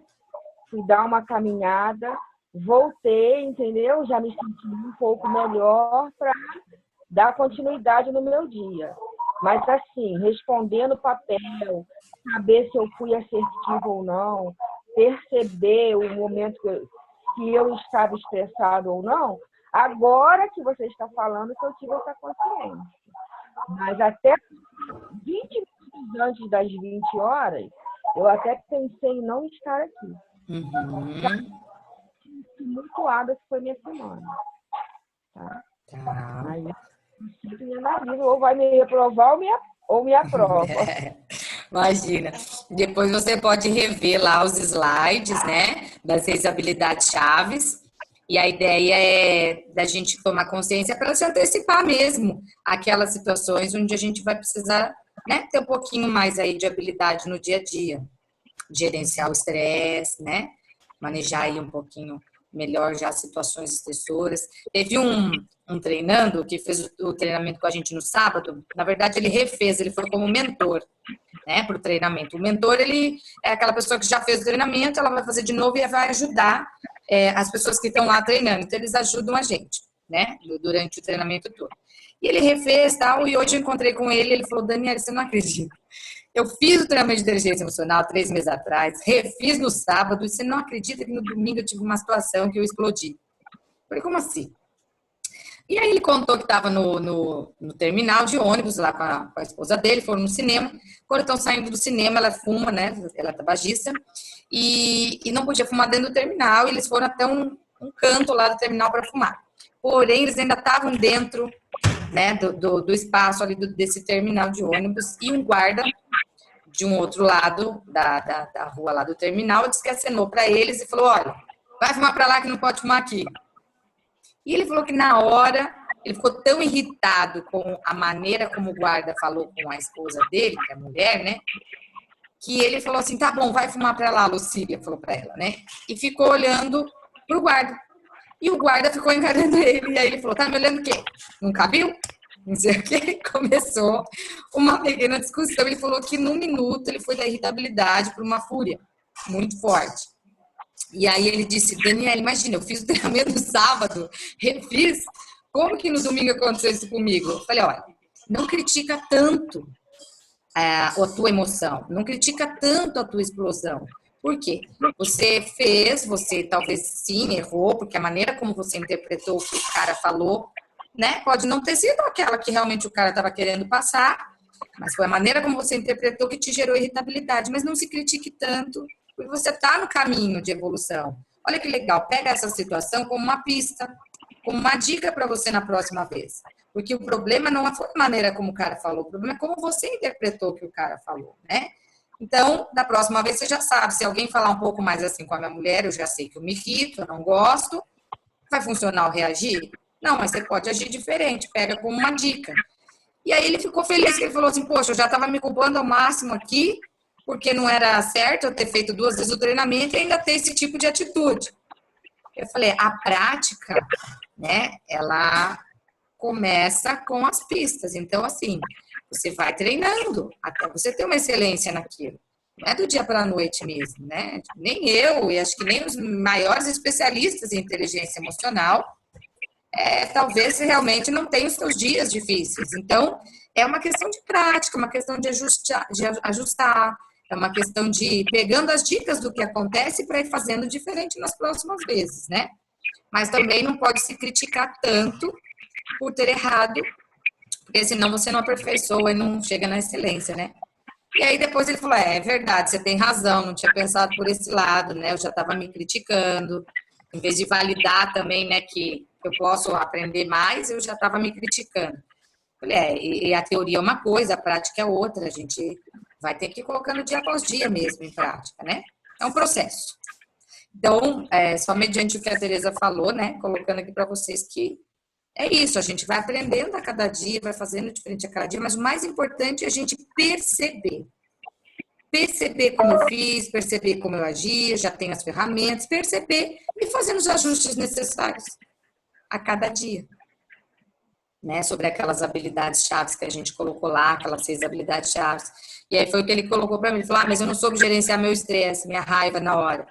fui dar uma caminhada, voltei, entendeu? Já me senti um pouco melhor para dar continuidade no meu dia. Mas, assim, respondendo papel, saber se eu fui assertivo ou não, perceber o momento que eu estava estressado ou não, agora que você está falando que eu tive essa consciência. Mas até 20 minutos antes das 20 horas, eu até pensei em não estar aqui. Tumultuada que foi minha semana. Tá? Aí eu sinto me analiso, ou vai me reprovar ou me aprova. Imagina. Depois você pode rever lá os slides, né? Das 6 habilidades chaves. E a ideia é da gente tomar consciência para se antecipar mesmo aquelas situações onde a gente vai precisar, né, ter um pouquinho mais aí de habilidade no dia a dia. Gerenciar o estresse, né? Manejar aí um pouquinho melhor já situações estressoras. Teve um treinando que fez o treinamento com a gente no sábado. Na verdade, ele refez, ele foi como mentor, né, para o treinamento. O mentor, ele é aquela pessoa que já fez o treinamento, ela vai fazer de novo e vai ajudar as pessoas que estão lá treinando. Então, eles ajudam a gente, né, durante o treinamento todo. E ele refez tal, e hoje eu encontrei com ele, ele falou, Daniela, você não acredita. Eu fiz o treinamento de inteligência emocional 3 meses atrás, refiz no sábado, e você não acredita que no domingo eu tive uma situação que eu explodi. Eu falei, como assim? E aí ele contou que estava no terminal de ônibus lá com a esposa dele, foram no cinema. Quando estão saindo do cinema, ela fuma, né? Ela é tabagista, e não podia fumar dentro do terminal, e eles foram até um canto lá do terminal para fumar. Porém, eles ainda estavam dentro, né, do espaço ali desse terminal de ônibus, e um guarda de um outro lado da rua lá do terminal disse que acenou para eles e falou, olha, vai fumar para lá que não pode fumar aqui. E ele falou que na hora, ele ficou tão irritado com a maneira como o guarda falou com a esposa dele, que é a mulher, né? Que ele falou assim, tá bom, vai fumar para lá, Lucília, falou para ela, né? E ficou olhando pro guarda. E o guarda ficou encarando ele. E aí ele falou, tá me olhando o quê? Nunca viu? Não sei o quê. Começou uma pequena discussão. Ele falou que num minuto ele foi da irritabilidade para uma fúria muito forte. E aí ele disse, Daniela, imagina, eu fiz o treinamento no sábado, refiz, como que no domingo aconteceu isso comigo? Eu falei, olha, não critica tanto a tua emoção, não critica tanto a tua explosão. Por quê? Você talvez sim errou, porque a maneira como você interpretou o que o cara falou, né, pode não ter sido aquela que realmente o cara estava querendo passar, mas foi a maneira como você interpretou que te gerou irritabilidade. Mas não se critique tanto, porque você está no caminho de evolução. Olha que legal, pega essa situação como uma pista, como uma dica para você na próxima vez. Porque o problema não foi a maneira como o cara falou, o problema é como você interpretou o que o cara falou, né? Então, da próxima vez você já sabe, se alguém falar um pouco mais assim com a minha mulher, eu já sei que eu me irrito, eu não gosto, vai funcionar o reagir? Não, mas você pode agir diferente, pega como uma dica. E aí ele ficou feliz, que ele falou assim, poxa, eu já estava me culpando ao máximo aqui, porque não era certo eu ter feito 2 vezes o treinamento e ainda ter esse tipo de atitude. Eu falei, a prática, né, ela começa com as pistas. Então, assim, você vai treinando até você ter uma excelência naquilo. Não é do dia para a noite mesmo, né? Nem eu, e acho que nem os maiores especialistas em inteligência emocional, talvez realmente não tenham os seus dias difíceis. Então, é uma questão de prática, uma questão de ajustar, é uma questão de ir pegando as dicas do que acontece para ir fazendo diferente nas próximas vezes, né? Mas também não pode se criticar tanto por ter errado, porque senão você não aperfeiçoa e não chega na excelência, né? E aí depois ele falou, é verdade, você tem razão, não tinha pensado por esse lado, né? Eu já estava me criticando, em vez de validar também, né, que eu posso aprender mais, eu já estava me criticando. Falei, e a teoria é uma coisa, a prática é outra, a gente vai ter que ir colocando dia após dia mesmo em prática, né? É um processo. Então, só mediante o que a Tereza falou, né, colocando aqui para vocês que é isso, a gente vai aprendendo a cada dia, vai fazendo diferente a cada dia, mas o mais importante é a gente perceber. Perceber como eu fiz, perceber como eu agi, já tenho as ferramentas, perceber e fazendo os ajustes necessários. a cada dia, né? Sobre aquelas habilidades chaves que a gente colocou lá, aquelas 6 habilidades chaves. E aí foi o que ele colocou para mim. Ele falou, mas eu não soube gerenciar meu estresse, minha raiva na hora.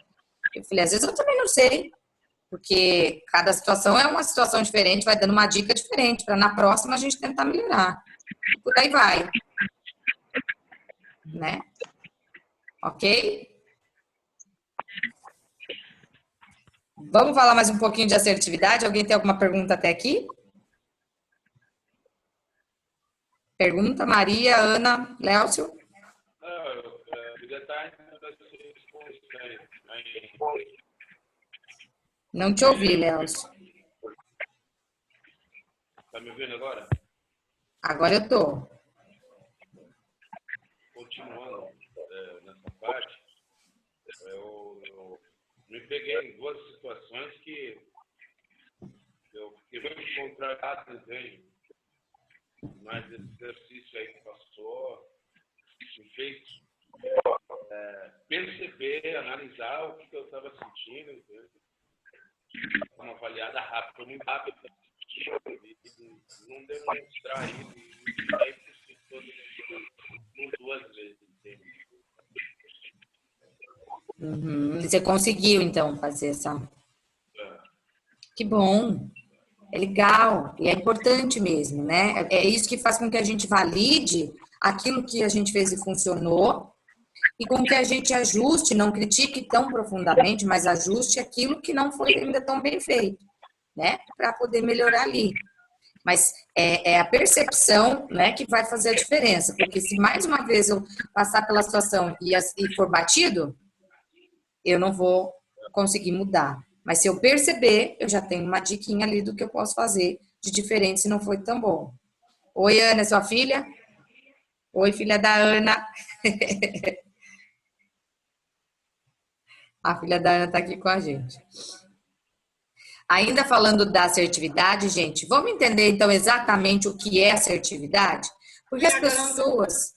Eu falei, às vezes eu também não sei, porque cada situação é uma situação diferente, vai dando uma dica diferente, para na próxima a gente tentar melhorar. E por aí vai. Né? Ok? Vamos falar mais um pouquinho de assertividade? Alguém tem alguma pergunta até aqui? Pergunta, Maria, Ana, Léocio? Não te ouvi, Léocio. Tá me ouvindo agora? Agora eu tô. Continuando nessa parte, eu me peguei em 2 situações que eu fiquei muito contrariado, entende? Mas esse exercício aí que passou me fez perceber, analisar o que eu estava sentindo, entende? Uma avaliada rápida, foi muito rápida. Não demonstrar isso, e aí precisou por 2 vezes, entende? Você conseguiu, então, fazer essa... Que bom. É legal. E é importante mesmo, né? É isso que faz com que a gente valide aquilo que a gente fez e funcionou e com que a gente ajuste, não critique tão profundamente, mas ajuste aquilo que não foi ainda tão bem feito, né? Para poder melhorar ali. Mas é a percepção, né, que vai fazer a diferença. Porque se mais uma vez eu passar pela situação e for batido, eu não vou conseguir mudar. Mas se eu perceber, eu já tenho uma diquinha ali do que eu posso fazer de diferente se não foi tão bom. Oi, Ana, é sua filha? Oi, filha da Ana. A filha da Ana está aqui com a gente. Ainda falando da assertividade, gente, vamos entender então exatamente o que é assertividade? Porque as pessoas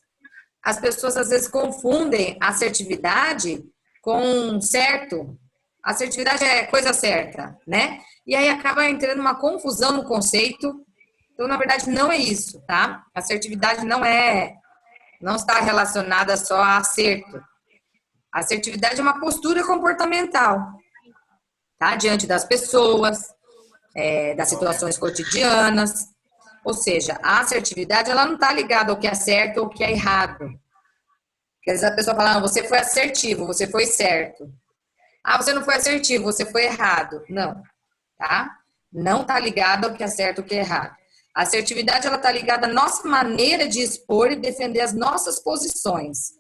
às vezes confundem assertividade com certo. Assertividade é coisa certa, né? E aí acaba entrando uma confusão no conceito. Então, na verdade, não é isso, tá? Assertividade não está relacionada só a acerto. A assertividade é uma postura comportamental, tá? Diante das pessoas, das situações cotidianas. Ou seja, a assertividade ela não está ligada ao que é certo ou ao que é errado. Quer dizer, a pessoa fala, não, você foi assertivo, você foi certo. Ah, você não foi assertivo, você foi errado. Não, tá? Não está ligada ao que é certo ou ao que é errado. A assertividade ela está ligada à nossa maneira de expor e defender as nossas posições,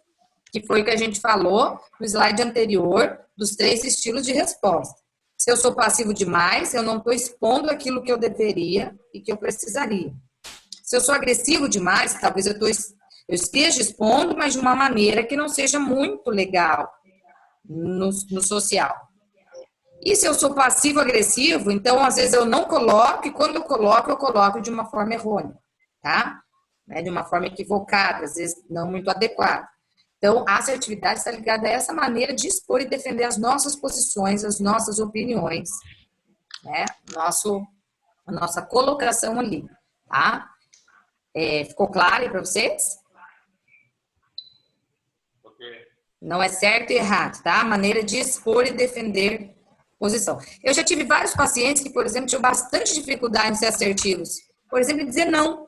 que foi o que a gente falou no slide anterior dos 3 estilos de resposta. Se eu sou passivo demais, eu não estou expondo aquilo que eu deveria e que eu precisaria. Se eu sou agressivo demais, talvez eu esteja expondo, mas de uma maneira que não seja muito legal no social. E se eu sou passivo-agressivo, então às vezes eu não coloco, e quando eu coloco de uma forma errônea, tá? De uma forma equivocada, às vezes não muito adequada. Então, a assertividade está ligada a essa maneira de expor e defender as nossas posições, as nossas opiniões, né? A nossa colocação ali, tá? Ficou claro para vocês? Não é certo e errado, tá? A maneira de expor e defender posição. Eu já tive vários pacientes que, por exemplo, tinham bastante dificuldade em ser assertivos. Por exemplo, em dizer não.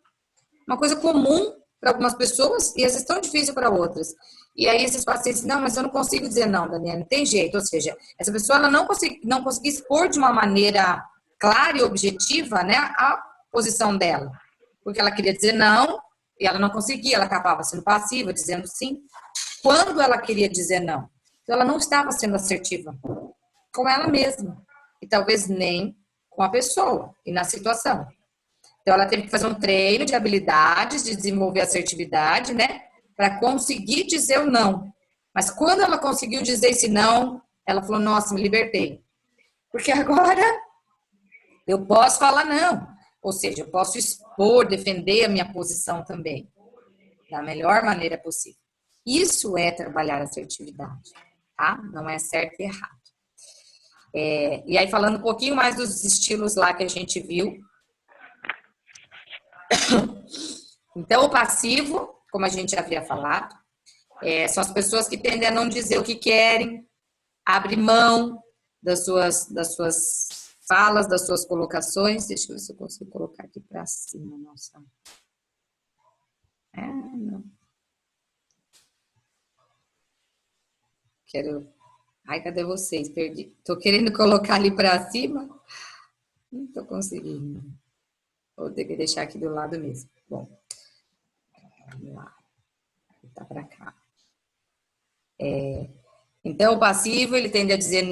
Uma coisa comum para algumas pessoas e às vezes tão difícil para outras. E aí esses pacientes, não, mas eu não consigo dizer não, Daniela, não tem jeito. Ou seja, essa pessoa ela não conseguia expor de uma maneira clara e objetiva, né, a posição dela. Porque ela queria dizer não e ela não conseguia, ela acabava sendo passiva, dizendo sim, quando ela queria dizer não. Então ela não estava sendo assertiva com ela mesma e talvez nem com a pessoa e na situação. Então, ela teve que fazer um treino de habilidades, de desenvolver assertividade, né? Para conseguir dizer o não. Mas quando ela conseguiu dizer esse não, ela falou, nossa, me libertei. Porque agora eu posso falar não. Ou seja, eu posso expor, defender a minha posição também. Da melhor maneira possível. Isso é trabalhar assertividade, tá? Não é certo e errado. E aí, falando um pouquinho mais dos estilos lá que a gente viu. Então, o passivo, como a gente já havia falado, são as pessoas que tendem a não dizer o que querem, abre mão das suas falas, das suas colocações. Deixa eu ver se eu consigo colocar aqui para cima. Nossa. Não. Ai, cadê vocês? Perdi. Tô querendo colocar ali para cima. Não tô conseguindo. Vou ter que deixar aqui do lado mesmo. Bom. Vamos lá. Tá para cá. Então, o passivo, ele tende a dizer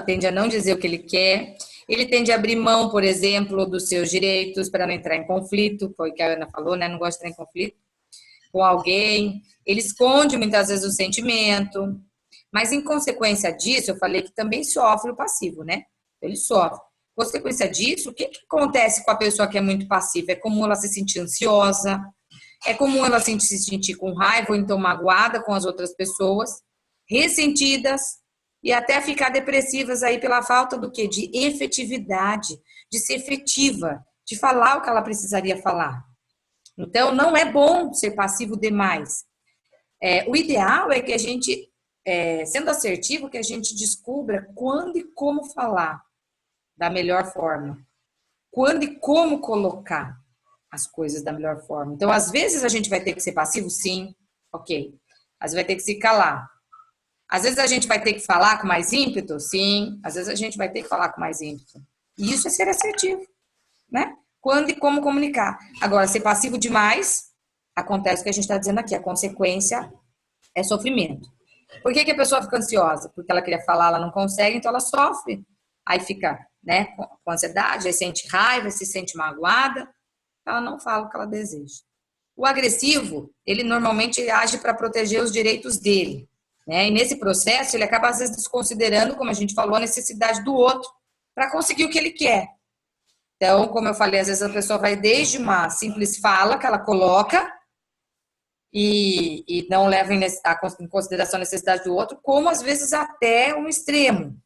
tende a não dizer o que ele quer. Ele tende a abrir mão, por exemplo, dos seus direitos para não entrar em conflito, foi o que a Ana falou, né? Não gosta de entrar em conflito com alguém. Ele esconde muitas vezes o sentimento. Mas, em consequência disso, eu falei que também sofre o passivo, né? Ele sofre. Consequência disso, o que acontece com a pessoa que é muito passiva? É comum ela se sentir ansiosa, é comum ela se sentir com raiva ou então magoada com as outras pessoas, ressentidas e até ficar depressivas aí pela falta do quê? De efetividade, de ser efetiva, de falar o que ela precisaria falar. Então, não é bom ser passivo demais. O ideal é que a gente, sendo assertivo, que a gente descubra quando e como falar da melhor forma. Quando e como colocar as coisas da melhor forma. Então, às vezes a gente vai ter que ser passivo, sim, ok. Às vezes vai ter que se calar. Às vezes a gente vai ter que falar com mais ímpeto, sim. Às vezes a gente vai ter que falar com mais ímpeto. E isso é ser assertivo, né? Quando e como comunicar. Agora, ser passivo demais, acontece o que a gente está dizendo aqui. A consequência é sofrimento. Por que a pessoa fica ansiosa? Porque ela queria falar, ela não consegue, então ela sofre. Aí fica, né, com ansiedade, aí sente raiva, se sente magoada. Ela não fala o que ela deseja. O agressivo, ele normalmente age para proteger os direitos dele, né? E nesse processo, ele acaba às vezes desconsiderando, como a gente falou, a necessidade do outro para conseguir o que ele quer. Então, como eu falei, às vezes a pessoa vai desde uma simples fala que ela coloca e não leva em consideração a necessidade do outro, como às vezes até um extremo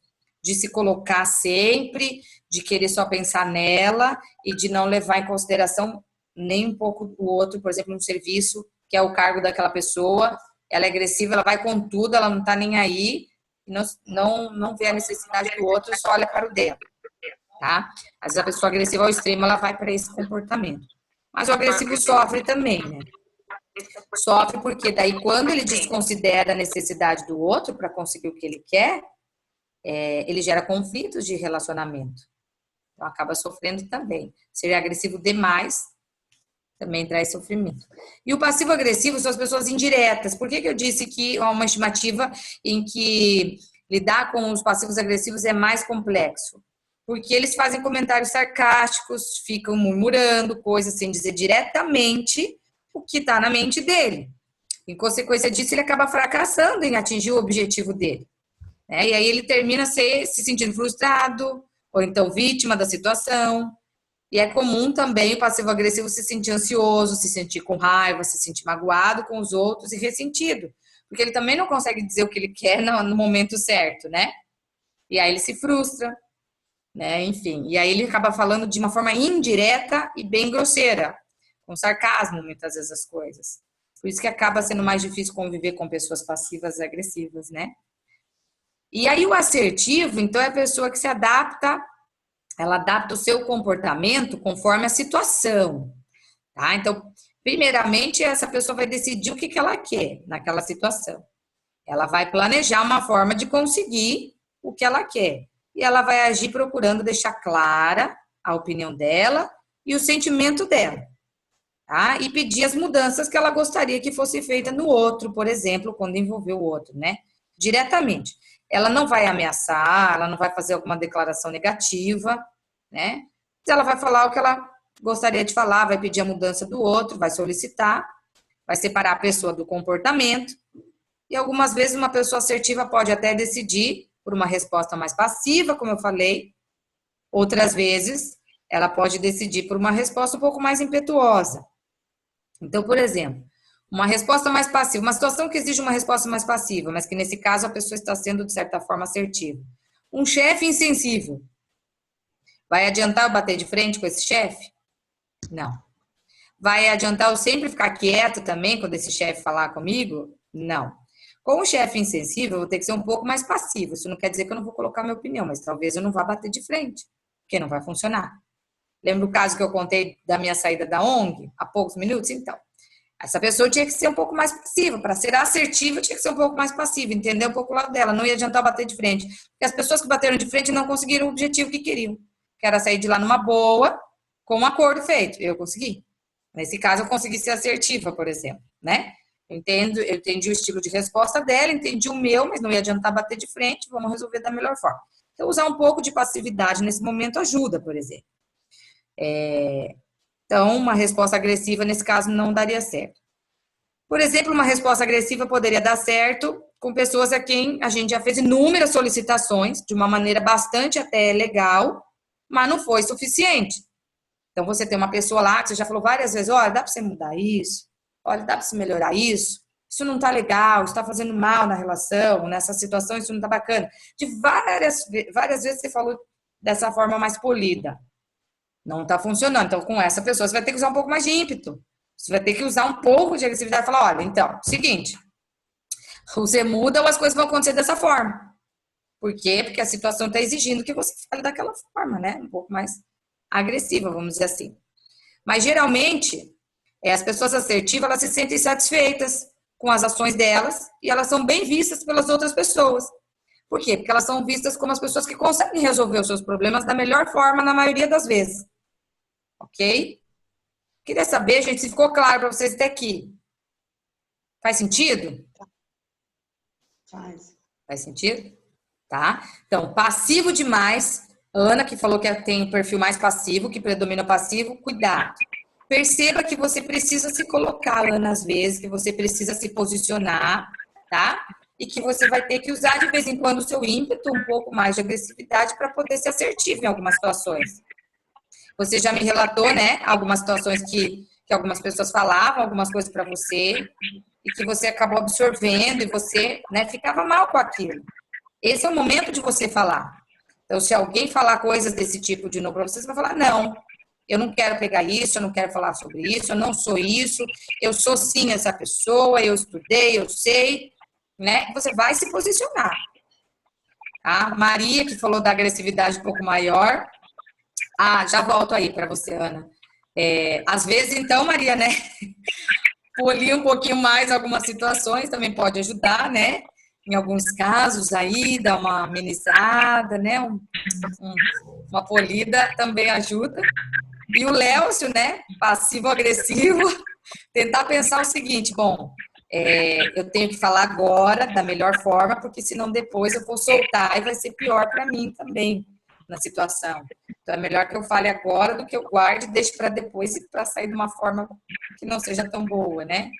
de se colocar sempre, de querer só pensar nela e de não levar em consideração nem um pouco o outro, por exemplo, no serviço, que é o cargo daquela pessoa. Ela é agressiva, ela vai com tudo, ela não está nem aí, não vê a necessidade do outro, só olha para o dela. Tá? Às vezes a pessoa agressiva ao extremo, ela vai para esse comportamento. Mas o agressivo sofre também, né? Sofre porque daí quando ele desconsidera a necessidade do outro para conseguir o que ele quer, ele gera conflitos de relacionamento. Então, acaba sofrendo também. Ser agressivo demais também traz sofrimento. E o passivo-agressivo são as pessoas indiretas. Por que eu disse que há uma estimativa em que lidar com os passivos agressivos é mais complexo? Porque eles fazem comentários sarcásticos, ficam murmurando coisas sem dizer diretamente o que está na mente dele. Em consequência disso, ele acaba fracassando em atingir o objetivo dele. E aí ele termina se sentindo frustrado, ou então vítima da situação. E é comum também o passivo-agressivo se sentir ansioso, se sentir com raiva, se sentir magoado com os outros e ressentido. Porque ele também não consegue dizer o que ele quer no momento certo, né? E aí ele se frustra, né? Enfim, e aí ele acaba falando de uma forma indireta e bem grosseira, com sarcasmo, muitas vezes, as coisas. Por isso que acaba sendo mais difícil conviver com pessoas passivas e agressivas, né? E aí o assertivo, então, é a pessoa que se adapta, ela adapta o seu comportamento conforme a situação, tá? Então, primeiramente, essa pessoa vai decidir o que ela quer naquela situação. Ela vai planejar uma forma de conseguir o que ela quer. E ela vai agir procurando deixar clara a opinião dela e o sentimento dela, tá? E pedir as mudanças que ela gostaria que fosse feita no outro, por exemplo, quando envolver o outro, né? Diretamente. Ela não vai ameaçar, ela não vai fazer alguma declaração negativa, né? Ela vai falar o que ela gostaria de falar, vai pedir a mudança do outro, vai solicitar, vai separar a pessoa do comportamento. E algumas vezes uma pessoa assertiva pode até decidir por uma resposta mais passiva, como eu falei. Outras vezes, ela pode decidir por uma resposta um pouco mais impetuosa. Então, por exemplo, uma resposta mais passiva, uma situação que exige uma resposta mais passiva, mas que nesse caso a pessoa está sendo, de certa forma, assertiva. Um chefe insensível. Vai adiantar eu bater de frente com esse chefe? Não. Vai adiantar eu sempre ficar quieto também quando esse chefe falar comigo? Não. Com o chefe insensível, eu vou ter que ser um pouco mais passivo. Isso não quer dizer que eu não vou colocar minha opinião, mas talvez eu não vá bater de frente, porque não vai funcionar. Lembra o caso que eu contei da minha saída da ONG há poucos minutos? Então, essa pessoa tinha que ser um pouco mais passiva. Para ser assertiva, tinha que ser um pouco mais passiva, entender um pouco o lado dela. Não ia adiantar bater de frente. Porque as pessoas que bateram de frente não conseguiram o objetivo que queriam, que era sair de lá numa boa, com um acordo feito. Eu consegui. Nesse caso, eu consegui ser assertiva, por exemplo, né? Eu entendi o estilo de resposta dela, entendi o meu, mas não ia adiantar bater de frente, vamos resolver da melhor forma. Então, usar um pouco de passividade nesse momento ajuda, por exemplo. Então, uma resposta agressiva, nesse caso, não daria certo. Por exemplo, uma resposta agressiva poderia dar certo com pessoas a quem a gente já fez inúmeras solicitações, de uma maneira bastante até legal, mas não foi suficiente. Então, você tem uma pessoa lá que você já falou várias vezes, olha, dá para você mudar isso? Olha, dá para você melhorar isso? Isso não está legal, isso está fazendo mal na relação, nessa situação, isso não está bacana. De várias vezes você falou dessa forma mais polida. Não está funcionando. Então, com essa pessoa, você vai ter que usar um pouco mais de ímpeto. Você vai ter que usar um pouco de agressividade e falar, olha, então, seguinte, você muda ou as coisas vão acontecer dessa forma. Por quê? Porque a situação está exigindo que você fale daquela forma, né? Um pouco mais agressiva, vamos dizer assim. Mas, geralmente, as pessoas assertivas, elas se sentem satisfeitas com as ações delas e elas são bem vistas pelas outras pessoas. Por quê? Porque elas são vistas como as pessoas que conseguem resolver os seus problemas da melhor forma na maioria das vezes. Ok? Queria saber, gente, se ficou claro para vocês até aqui. Faz sentido? Faz. Faz sentido? Tá? Então, passivo demais. Ana, que falou que tem um perfil mais passivo, que predomina o passivo, cuidado. Perceba que você precisa se colocar, Ana, às vezes, que você precisa se posicionar, tá? E que você vai ter que usar de vez em quando o seu ímpeto, um pouco mais de agressividade para poder ser assertivo em algumas situações. Você já me relatou, né, algumas situações que algumas pessoas falavam, algumas coisas para você, e que você acabou absorvendo e você, né, ficava mal com aquilo. Esse é o momento de você falar. Então, se alguém falar coisas desse tipo de novo para você, você vai falar, não, eu não quero pegar isso, eu não quero falar sobre isso, eu não sou isso, eu sou sim essa pessoa, eu estudei, eu sei, né? Você vai se posicionar. A Maria, que falou da agressividade um pouco maior. Já volto aí para você, Ana. Às vezes, então, Maria, né? Polir um pouquinho mais algumas situações também pode ajudar, né? Em alguns casos aí, dar uma amenizada, né? Uma polida também ajuda. E o Léocio, né? Passivo-agressivo, tentar pensar o seguinte, bom, eu tenho que falar agora da melhor forma, porque senão depois eu vou soltar e vai ser pior para mim também na situação. Então, é melhor que eu fale agora do que eu guarde, deixe para depois e para sair de uma forma que não seja tão boa, né?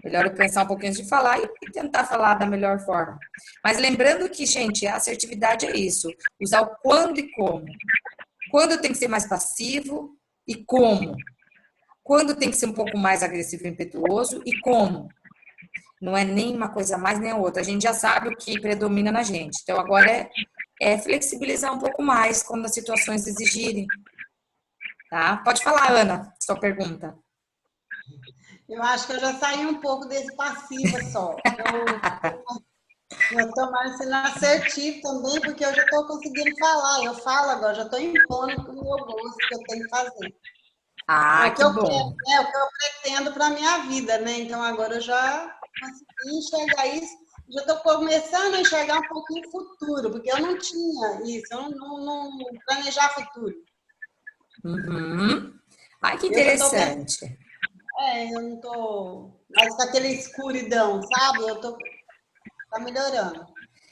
Melhor eu pensar um pouquinho antes de falar e tentar falar da melhor forma. Mas lembrando que, gente, a assertividade é isso. Usar o quando e como. Quando tem que ser mais passivo e como. Quando tem que ser um pouco mais agressivo e impetuoso e como. Não é nem uma coisa mais nem a outra. A gente já sabe o que predomina na gente. Então, agora é flexibilizar um pouco mais quando as situações exigirem. Tá? Pode falar, Ana, sua pergunta. Eu acho que eu já saí um pouco desse passivo só. Eu estou mais sendo assertivo também, porque eu já estou conseguindo falar. Eu falo agora, já estou impondo com o meu gosto que eu tenho que fazer. Ah, que bom. É o que eu pretendo para a minha vida, né? Então, agora eu já consegui enxergar isso. Já estou começando a enxergar um pouquinho o futuro, porque eu não tinha isso, eu não planejar futuro. Uhum. Ai, que interessante. Eu não estou mais com aquela escuridão, sabe? Tá melhorando.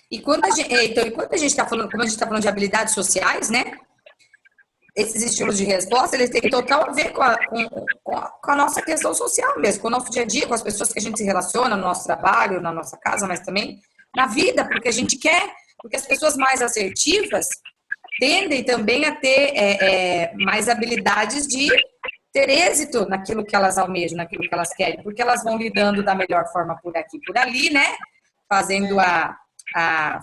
E quando a gente está falando, como a gente está falando de habilidades sociais, né? Esses estilos de resposta, eles têm total a ver com a nossa questão social mesmo, com o nosso dia a dia, com as pessoas que a gente se relaciona no nosso trabalho, na nossa casa, mas também na vida, porque a gente quer, porque as pessoas mais assertivas tendem também a ter mais habilidades de ter êxito naquilo que elas almejam, naquilo que elas querem, porque elas vão lidando da melhor forma por aqui e por ali, né? Fazendo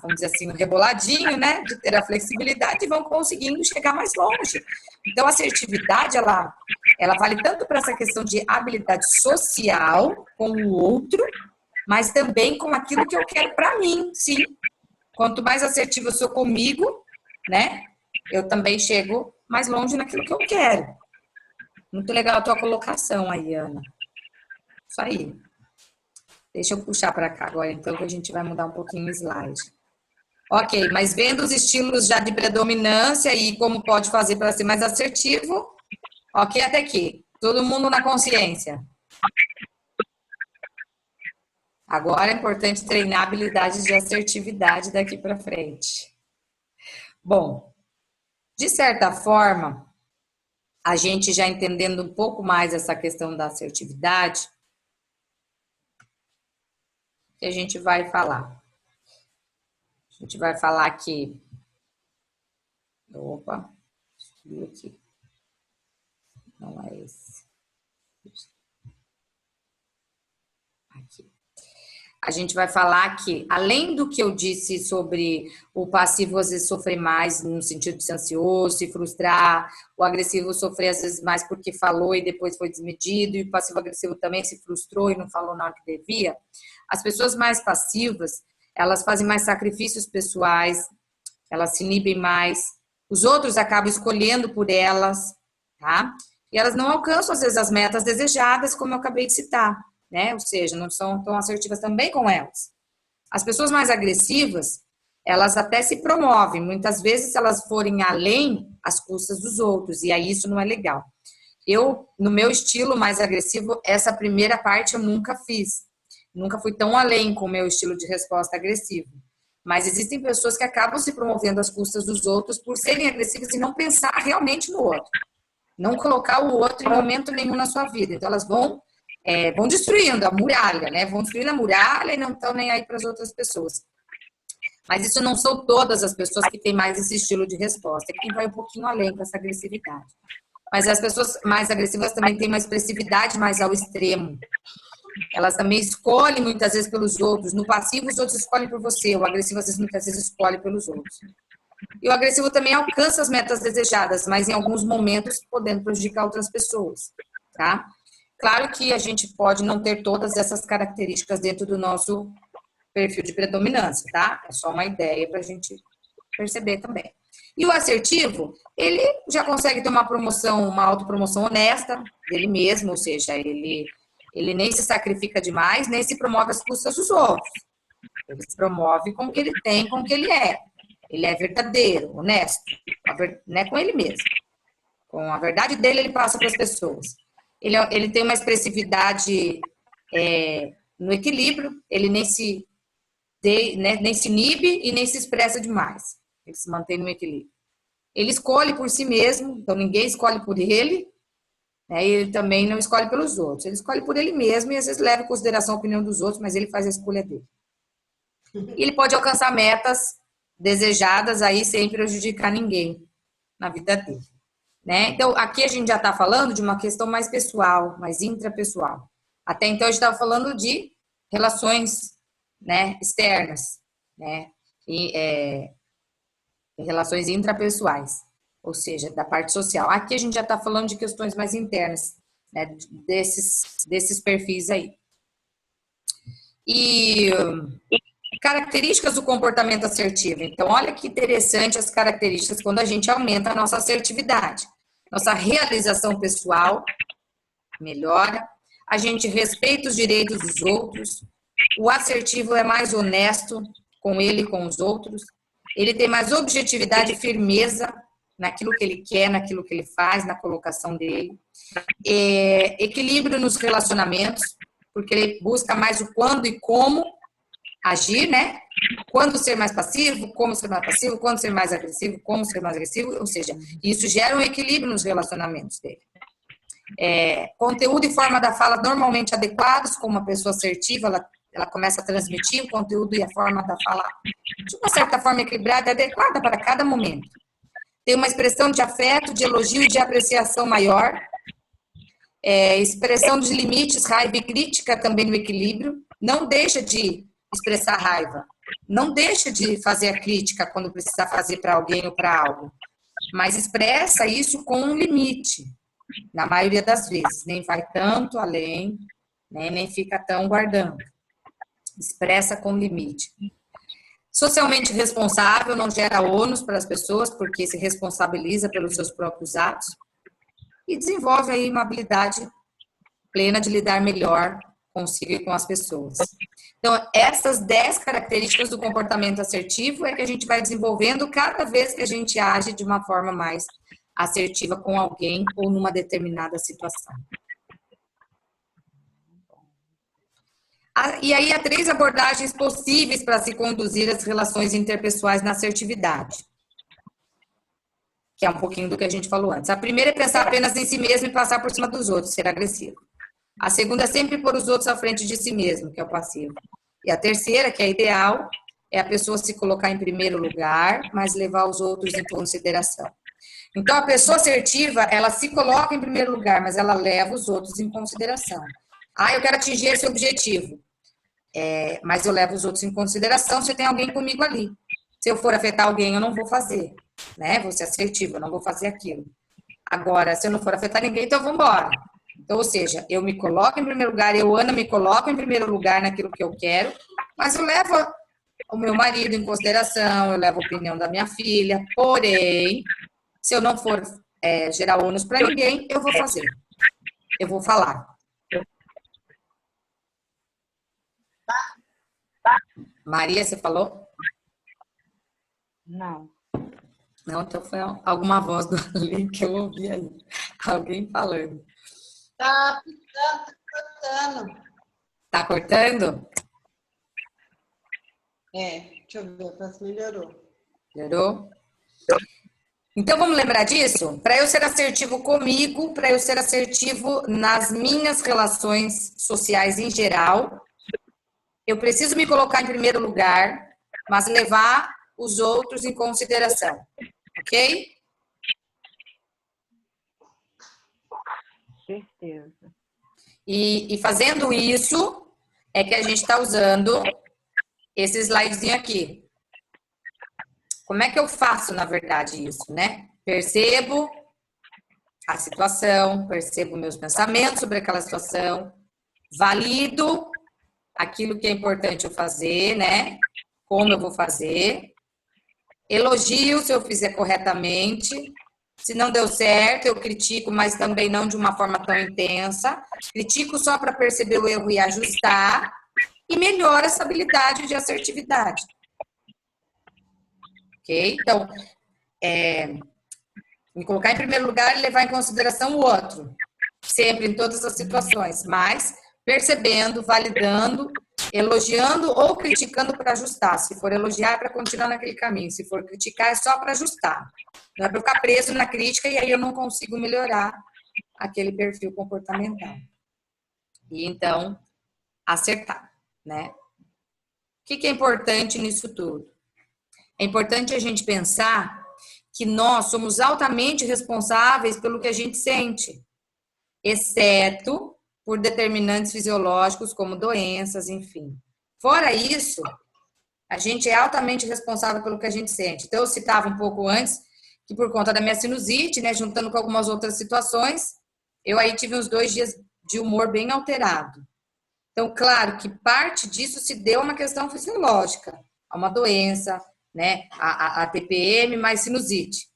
vamos dizer assim, o reboladinho, né? De ter a flexibilidade e vão conseguindo chegar mais longe. Então, a assertividade, ela vale tanto para essa questão de habilidade social com o outro, mas também com aquilo que eu quero para mim, sim. Quanto mais assertiva eu sou comigo, né? Eu também chego mais longe naquilo que eu quero. Muito legal a tua colocação aí, Ana. Isso aí. Deixa eu puxar para cá agora, então, que a gente vai mudar um pouquinho o slide. Ok, mas vendo os estilos já de predominância e como pode fazer para ser mais assertivo, ok, até aqui. Todo mundo na consciência. Agora é importante treinar habilidades de assertividade daqui para frente. Bom, de certa forma, a gente já entendendo um pouco mais essa questão da assertividade, que a gente vai falar. A gente vai falar aqui. Opa, subiu aqui. Não é esse. Aqui. A gente vai falar que, além do que eu disse sobre o passivo às vezes sofrer mais no sentido de ser ansioso, se frustrar, o agressivo sofrer às vezes mais porque falou e depois foi desmedido, e o passivo-agressivo também se frustrou e não falou na hora que devia. As pessoas mais passivas, elas fazem mais sacrifícios pessoais, elas se inibem mais, os outros acabam escolhendo por elas, tá? E elas não alcançam às vezes as metas desejadas, como eu acabei de citar. Né? Ou seja, não são tão assertivas também com elas. As pessoas mais agressivas, elas até se promovem, muitas vezes elas forem além às custas dos outros, e aí isso não é legal. Eu, no meu estilo mais agressivo, essa primeira parte eu nunca fiz, nunca fui tão além com o meu estilo de resposta agressivo, mas existem pessoas que acabam se promovendo às custas dos outros por serem agressivas e não pensar realmente no outro, não colocar o outro em momento nenhum na sua vida, então elas vão destruindo a muralha, né? Vão destruindo a muralha e não estão nem aí para as outras pessoas. Mas isso não são todas as pessoas que têm mais esse estilo de resposta. É quem vai um pouquinho além com essa agressividade. Mas as pessoas mais agressivas também têm uma expressividade mais ao extremo. Elas também escolhem muitas vezes pelos outros. No passivo, os outros escolhem por você. O agressivo, às vezes, muitas vezes escolhe pelos outros. E o agressivo também alcança as metas desejadas, mas em alguns momentos podendo prejudicar outras pessoas, tá? Claro que a gente pode não ter todas essas características dentro do nosso perfil de predominância, tá? É só uma ideia para a gente perceber também. E o assertivo, ele já consegue ter uma promoção, uma autopromoção honesta dele mesmo, ou seja, ele nem se sacrifica demais, nem se promove às custas dos outros. Ele se promove com o que ele tem, com o que ele é. Ele é verdadeiro, honesto, né, com ele mesmo. Com a verdade dele, ele passa para as pessoas. Ele tem uma expressividade no equilíbrio, ele nem se inibe e nem se expressa demais. Ele se mantém no equilíbrio. Ele escolhe por si mesmo, então ninguém escolhe por ele, né, e ele também não escolhe pelos outros. Ele escolhe por ele mesmo e às vezes leva em consideração a opinião dos outros, mas ele faz a escolha dele. E ele pode alcançar metas desejadas aí sem prejudicar ninguém na vida dele. Né? Então, aqui a gente já está falando de uma questão mais pessoal, mais intrapessoal. Até então, a gente estava falando de relações, né, externas, né, e relações intrapessoais, ou seja, da parte social. Aqui a gente já está falando de questões mais internas, né, desses perfis aí. E características do comportamento assertivo. Então, olha que interessante as características quando a gente aumenta a nossa assertividade. Nossa realização pessoal melhora, a gente respeita os direitos dos outros, o assertivo é mais honesto com ele e com os outros, ele tem mais objetividade e firmeza naquilo que ele quer, naquilo que ele faz, na colocação dele, equilíbrio nos relacionamentos, porque ele busca mais o quando e como agir, né? Quando ser mais passivo, como ser mais passivo, quando ser mais agressivo, como ser mais agressivo, ou seja, isso gera um equilíbrio nos relacionamentos dele. Conteúdo e forma da fala normalmente adequados, como uma pessoa assertiva, ela começa a transmitir o conteúdo e a forma da fala de uma certa forma equilibrada, adequada para cada momento. Tem uma expressão de afeto, de elogio e de apreciação maior, expressão de limites, raiva e crítica também no equilíbrio, não deixa de expressar raiva, Não deixa de fazer a crítica quando precisa fazer para alguém ou para algo, mas expressa isso com um limite, na maioria das vezes. Nem vai tanto além, né? Nem fica tão guardando. Expressa com limite. Socialmente responsável não gera ônus para as pessoas, porque se responsabiliza pelos seus próprios atos e desenvolve aí uma habilidade plena de lidar melhor consigo e com as pessoas. Então, essas 10 características do comportamento assertivo é que a gente vai desenvolvendo cada vez que a gente age de uma forma mais assertiva com alguém ou numa determinada situação. E aí, há 3 abordagens possíveis para se conduzir as relações interpessoais na assertividade, que é um pouquinho do que a gente falou antes. A primeira é pensar apenas em si mesmo e passar por cima dos outros, ser agressivo. A segunda é sempre pôr os outros à frente de si mesmo, que é o passivo. E a terceira, que é ideal, é a pessoa se colocar em primeiro lugar, mas levar os outros em consideração. Então, a pessoa assertiva, ela se coloca em primeiro lugar, mas ela leva os outros em consideração. Ah, eu quero atingir esse objetivo. Mas eu levo os outros em consideração se tem alguém comigo ali. Se eu for afetar alguém, eu não vou fazer, né? Vou ser assertiva, eu não vou fazer aquilo. Agora, se eu não for afetar ninguém, então eu vou embora. Então, ou seja, eu me coloco em primeiro lugar, eu, Ana, me coloco em primeiro lugar naquilo que eu quero, mas eu levo o meu marido em consideração, eu levo a opinião da minha filha, porém, se eu não for gerar ônus para ninguém, eu vou fazer. Eu vou falar. Maria, você falou? Não. Não, então foi alguma voz do link que eu ouvi aí. Alguém falando. Tá cortando. Tá cortando? Deixa eu ver, parece que melhorou. Melhorou? Então, vamos lembrar disso? Para eu ser assertivo comigo, para eu ser assertivo nas minhas relações sociais em geral, eu preciso me colocar em primeiro lugar, mas levar os outros em consideração. Ok? Certeza. E fazendo isso, é que a gente está usando esse slidezinho aqui. Como é que eu faço, na verdade, isso, né? Percebo a situação, percebo meus pensamentos sobre aquela situação, valido aquilo que é importante eu fazer, né? Como eu vou fazer. Elogio se eu fizer corretamente. Se não deu certo, eu critico, mas também não de uma forma tão intensa. Critico só para perceber o erro e ajustar. E melhora essa habilidade de assertividade. Ok? Então, me colocar em primeiro lugar e levar em consideração o outro. Sempre, em todas as situações. Mas percebendo, validando, elogiando ou criticando para ajustar. Se for elogiar, é para continuar naquele caminho. Se for criticar, é só para ajustar. Não é para ficar preso na crítica e aí eu não consigo melhorar aquele perfil comportamental. E então, acertar, né? O que é importante nisso tudo? É importante a gente pensar que nós somos altamente responsáveis pelo que a gente sente, exceto por determinantes fisiológicos, como doenças, enfim. Fora isso, a gente é altamente responsável pelo que a gente sente. Então, eu citava um pouco antes que por conta da minha sinusite, né, juntando com algumas outras situações, eu aí tive uns 2 dias de humor bem alterado. Então, claro que parte disso se deu a uma questão fisiológica, a uma doença, né, a TPM mais sinusite.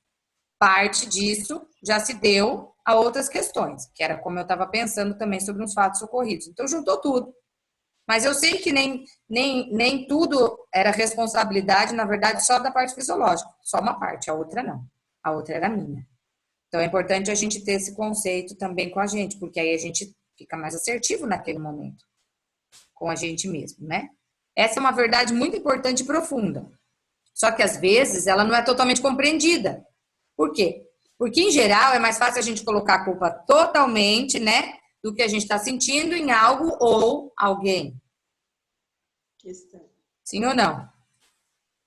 Parte disso já se deu a outras questões, que era como eu estava pensando também sobre uns fatos ocorridos. Então, juntou tudo. Mas eu sei que nem tudo era responsabilidade, na verdade, só da parte fisiológica. Só uma parte, a outra não. A outra era minha. Então, é importante a gente ter esse conceito também com a gente, porque aí a gente fica mais assertivo naquele momento, com a gente mesmo, né? Essa é uma verdade muito importante e profunda. Só que, às vezes, ela não é totalmente compreendida. Por quê? Porque, em geral, é mais fácil a gente colocar a culpa totalmente, né, do que a gente está sentindo em algo ou alguém. Sim ou não?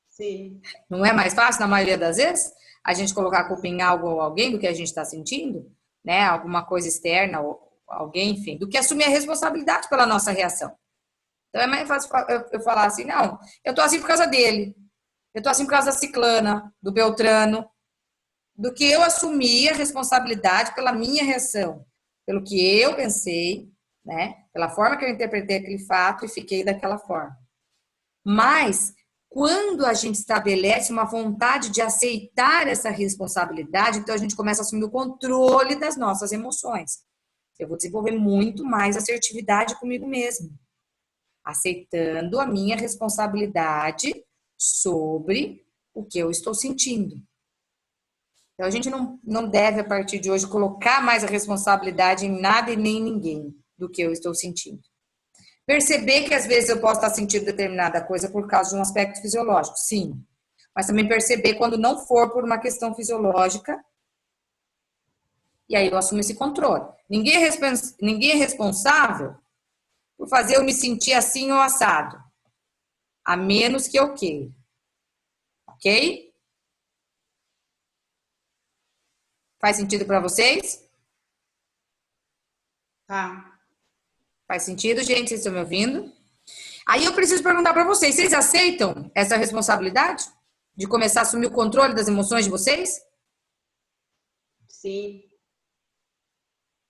Sim. Não é mais fácil, na maioria das vezes, a gente colocar a culpa em algo ou alguém do que a gente está sentindo, né, alguma coisa externa ou alguém, enfim, do que assumir a responsabilidade pela nossa reação. Então é mais fácil eu falar assim, não, eu tô assim por causa dele. Eu tô assim por causa da ciclana, do Beltrano, do que eu assumir a responsabilidade pela minha reação, pelo que eu pensei, né? Pela forma que eu interpretei aquele fato e fiquei daquela forma. Mas quando a gente estabelece uma vontade de aceitar essa responsabilidade, então a gente começa a assumir o controle das nossas emoções. Eu vou desenvolver muito mais assertividade comigo mesmo, aceitando a minha responsabilidade sobre o que eu estou sentindo. Então, a gente não deve, a partir de hoje, colocar mais a responsabilidade em nada e nem em ninguém do que eu estou sentindo. Perceber que, às vezes, eu posso estar sentindo determinada coisa por causa de um aspecto fisiológico, sim. Mas também perceber quando não for por uma questão fisiológica, e aí eu assumo esse controle. Ninguém é responsável por fazer eu me sentir assim ou assado, a menos que eu queira. Ok? Faz sentido para vocês? Tá. Faz sentido, gente? Vocês estão me ouvindo? Aí eu preciso perguntar para vocês aceitam essa responsabilidade de começar a assumir o controle das emoções de vocês? Sim.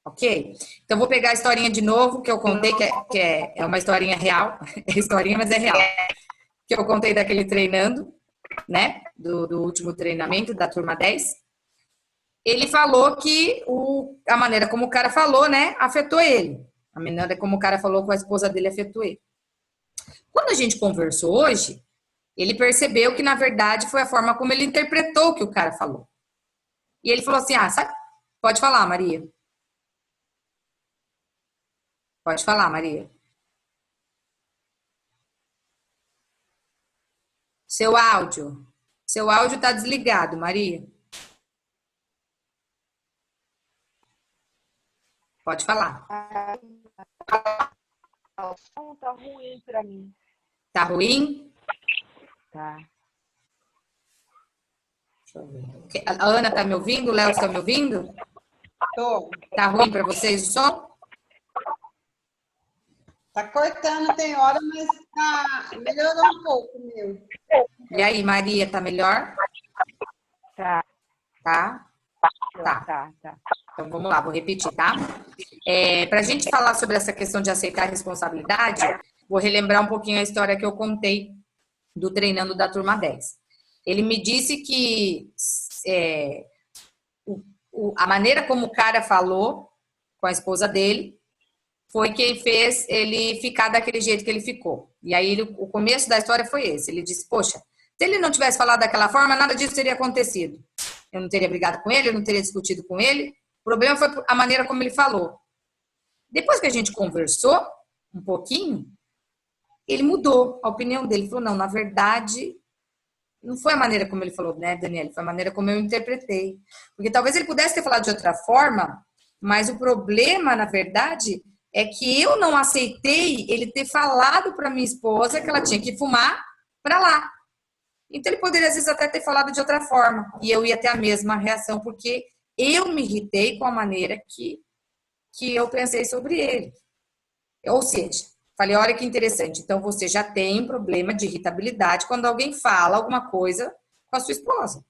Ok? Então vou pegar a historinha de novo que eu contei, que é uma historinha real. É historinha, mas é real. Que eu contei daquele treinando, né? Do último treinamento da turma 10. Ele falou que a maneira como o cara falou, né, afetou ele. A maneira como o cara falou com a esposa dele afetou ele. Quando a gente conversou hoje, ele percebeu que, na verdade, foi a forma como ele interpretou o que o cara falou. E ele falou assim, sabe? Pode falar, Maria. Pode falar, Maria. Seu áudio está desligado, Maria. Pode falar. Tá ruim para mim. Tá ruim? Tá. Deixa eu ver. A Ana tá me ouvindo? O Léo está me ouvindo? Tô. Tá ruim para vocês o som? Tá cortando, tem hora, mas tá melhorou um pouco, meu. E aí, Maria, tá melhor? Tá. Tá? Tá. Então vamos lá, vou repetir, tá? Para a gente falar sobre essa questão de aceitar a responsabilidade, vou relembrar um pouquinho a história que eu contei do treinando da turma 10. Ele me disse que a maneira como o cara falou com a esposa dele foi quem fez ele ficar daquele jeito que ele ficou. E aí o começo da história foi esse. Ele disse, poxa, se ele não tivesse falado daquela forma, nada disso teria acontecido. Eu não teria brigado com ele, eu não teria discutido com ele. O problema foi a maneira como ele falou. Depois que a gente conversou um pouquinho, ele mudou a opinião dele. Ele falou, não, na verdade, não foi a maneira como ele falou, né, Daniela? Foi a maneira como eu interpretei. Porque talvez ele pudesse ter falado de outra forma, mas o problema, na verdade, é que eu não aceitei ele ter falado para minha esposa que ela tinha que fumar para lá. Então, ele poderia, às vezes, até ter falado de outra forma. E eu ia ter a mesma reação, porque eu me irritei com a maneira que eu pensei sobre ele. Ou seja, falei, olha que interessante. Então, você já tem um problema de irritabilidade quando alguém fala alguma coisa com a sua esposa.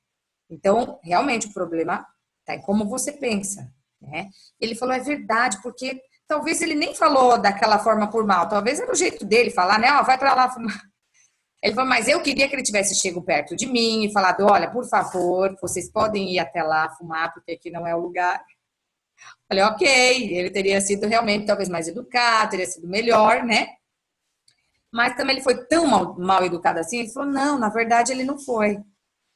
Então, realmente, o problema está em como você pensa, né? Ele falou, é verdade, porque talvez ele nem falou daquela forma por mal. Talvez era o jeito dele falar, né? Vai para lá fumar. Ele falou, mas eu queria que ele tivesse chegado perto de mim e falado, olha, por favor, vocês podem ir até lá fumar, porque aqui não é o lugar. Falei, ok, ele teria sido realmente talvez mais educado, teria sido melhor, né? Mas também ele foi tão mal educado assim, ele falou, não, na verdade ele não foi.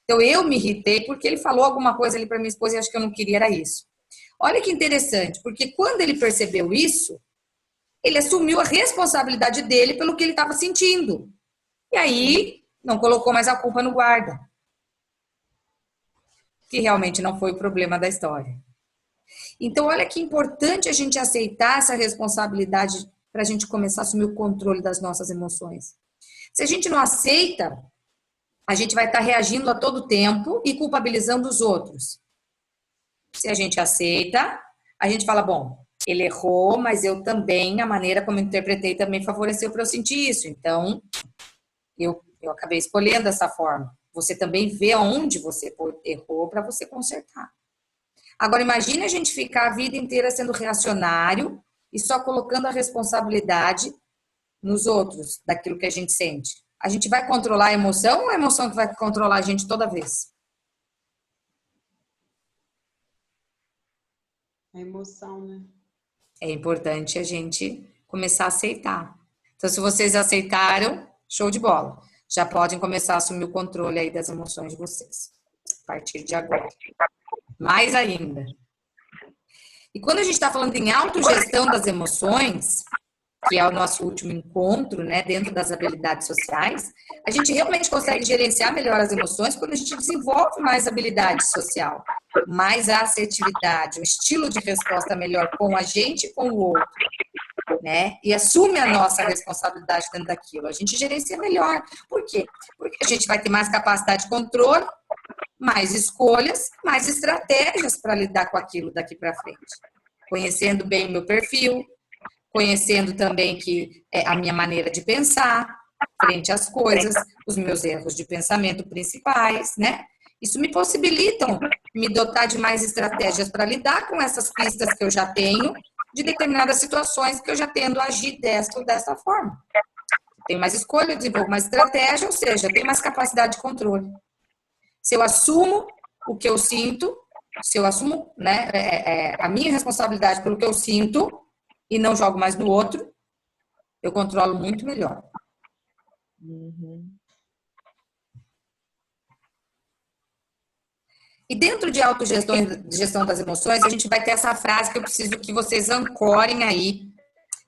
Então eu me irritei porque ele falou alguma coisa ali para minha esposa e acho que eu não queria era isso. Olha que interessante, porque quando ele percebeu isso, ele assumiu a responsabilidade dele pelo que ele estava sentindo. E aí, não colocou mais a culpa no guarda. Que realmente não foi o problema da história. Então, olha que importante a gente aceitar essa responsabilidade para a gente começar a assumir o controle das nossas emoções. Se a gente não aceita, a gente vai estar reagindo a todo tempo e culpabilizando os outros. Se a gente aceita, a gente fala, bom, ele errou, mas eu também, a maneira como eu interpretei também favoreceu para eu sentir isso. Então, eu acabei escolhendo dessa forma. Você também vê onde você errou para você consertar. Agora, imagine a gente ficar a vida inteira sendo reacionário e só colocando a responsabilidade nos outros, daquilo que a gente sente. A gente vai controlar a emoção ou a emoção que vai controlar a gente toda vez? A emoção, né? É importante a gente começar a aceitar. Então, se vocês aceitaram, show de bola. Já podem começar a assumir o controle aí das emoções de vocês. A partir de agora. Mais ainda. E quando a gente está falando em autogestão das emoções, que é o nosso último encontro, né, dentro das habilidades sociais, a gente realmente consegue gerenciar melhor as emoções quando a gente desenvolve mais habilidade social, mais assertividade, um estilo de resposta melhor com a gente e com o outro, né? E assume a nossa responsabilidade dentro daquilo. A gente gerencia melhor. Por quê? Porque a gente vai ter mais capacidade de controle, mais escolhas, mais estratégias para lidar com aquilo daqui para frente. Conhecendo bem o meu perfil, conhecendo também que é a minha maneira de pensar frente às coisas, os meus erros de pensamento principais, né? Isso me possibilitam me dotar de mais estratégias para lidar com essas pistas que eu já tenho de determinadas situações que eu já tendo a agir desta ou dessa forma. Tenho mais escolha, desenvolvo mais estratégia, ou seja, tenho mais capacidade de controle. Se eu assumo o que eu sinto, se eu assumo, né, a minha responsabilidade pelo que eu sinto e não jogo mais no outro, eu controlo muito melhor. Uhum. E dentro de autogestão das emoções, a gente vai ter essa frase que eu preciso que vocês ancorem aí.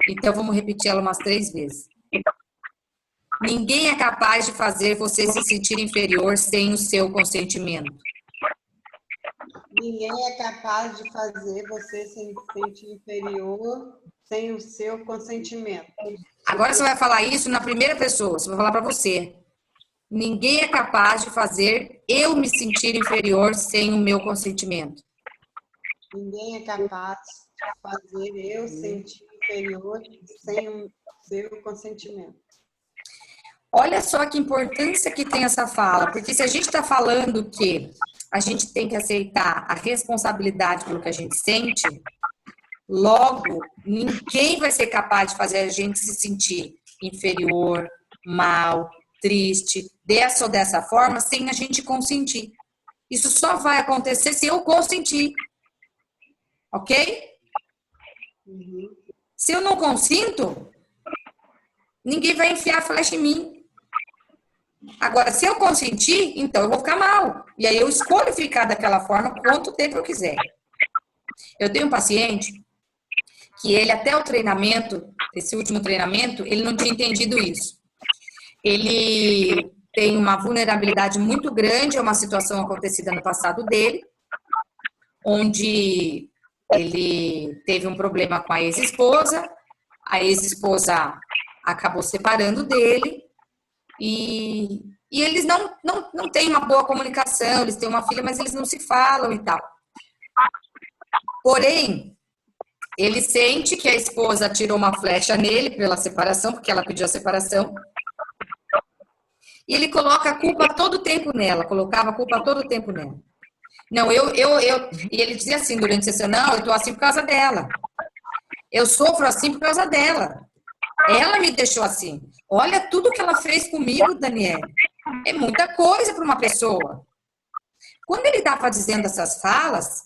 Então, vamos repetir ela umas 3 vezes. Ninguém é capaz de fazer você se sentir inferior sem o seu consentimento. Ninguém é capaz de fazer você se sentir inferior sem o seu consentimento. Agora você vai falar isso na primeira pessoa, você vai falar para você. Ninguém é capaz de fazer eu me sentir inferior sem o meu consentimento. Ninguém é capaz de fazer eu sentir inferior sem o seu consentimento. Olha só que importância que tem essa fala, porque se a gente está falando que a gente tem que aceitar a responsabilidade pelo que a gente sente, logo, ninguém vai ser capaz de fazer a gente se sentir inferior, mal, triste, dessa ou dessa forma, sem a gente consentir. Isso só vai acontecer se eu consentir. Ok? Uhum. Se eu não consinto, ninguém vai enfiar a flecha em mim. Agora, se eu consentir, então eu vou ficar mal. E aí eu escolho ficar daquela forma quanto tempo eu quiser. Eu tenho um paciente que ele, até o treinamento, esse último treinamento, ele não tinha entendido isso. Ele tem uma vulnerabilidade muito grande a uma situação acontecida no passado dele, onde ele teve um problema com a ex-esposa acabou separando dele, e eles não têm uma boa comunicação, eles têm uma filha, mas eles não se falam e tal. Porém, ele sente que a esposa tirou uma flecha nele pela separação, porque ela pediu a separação, e ele coloca a culpa todo o tempo nela, colocava a culpa todo o tempo nela. Não, e ele dizia assim durante a sessão, não, eu tô assim por causa dela. Eu sofro assim por causa dela. Ela me deixou assim. Olha tudo que ela fez comigo, Daniele. É muita coisa para uma pessoa. Quando ele estava dizendo essas falas,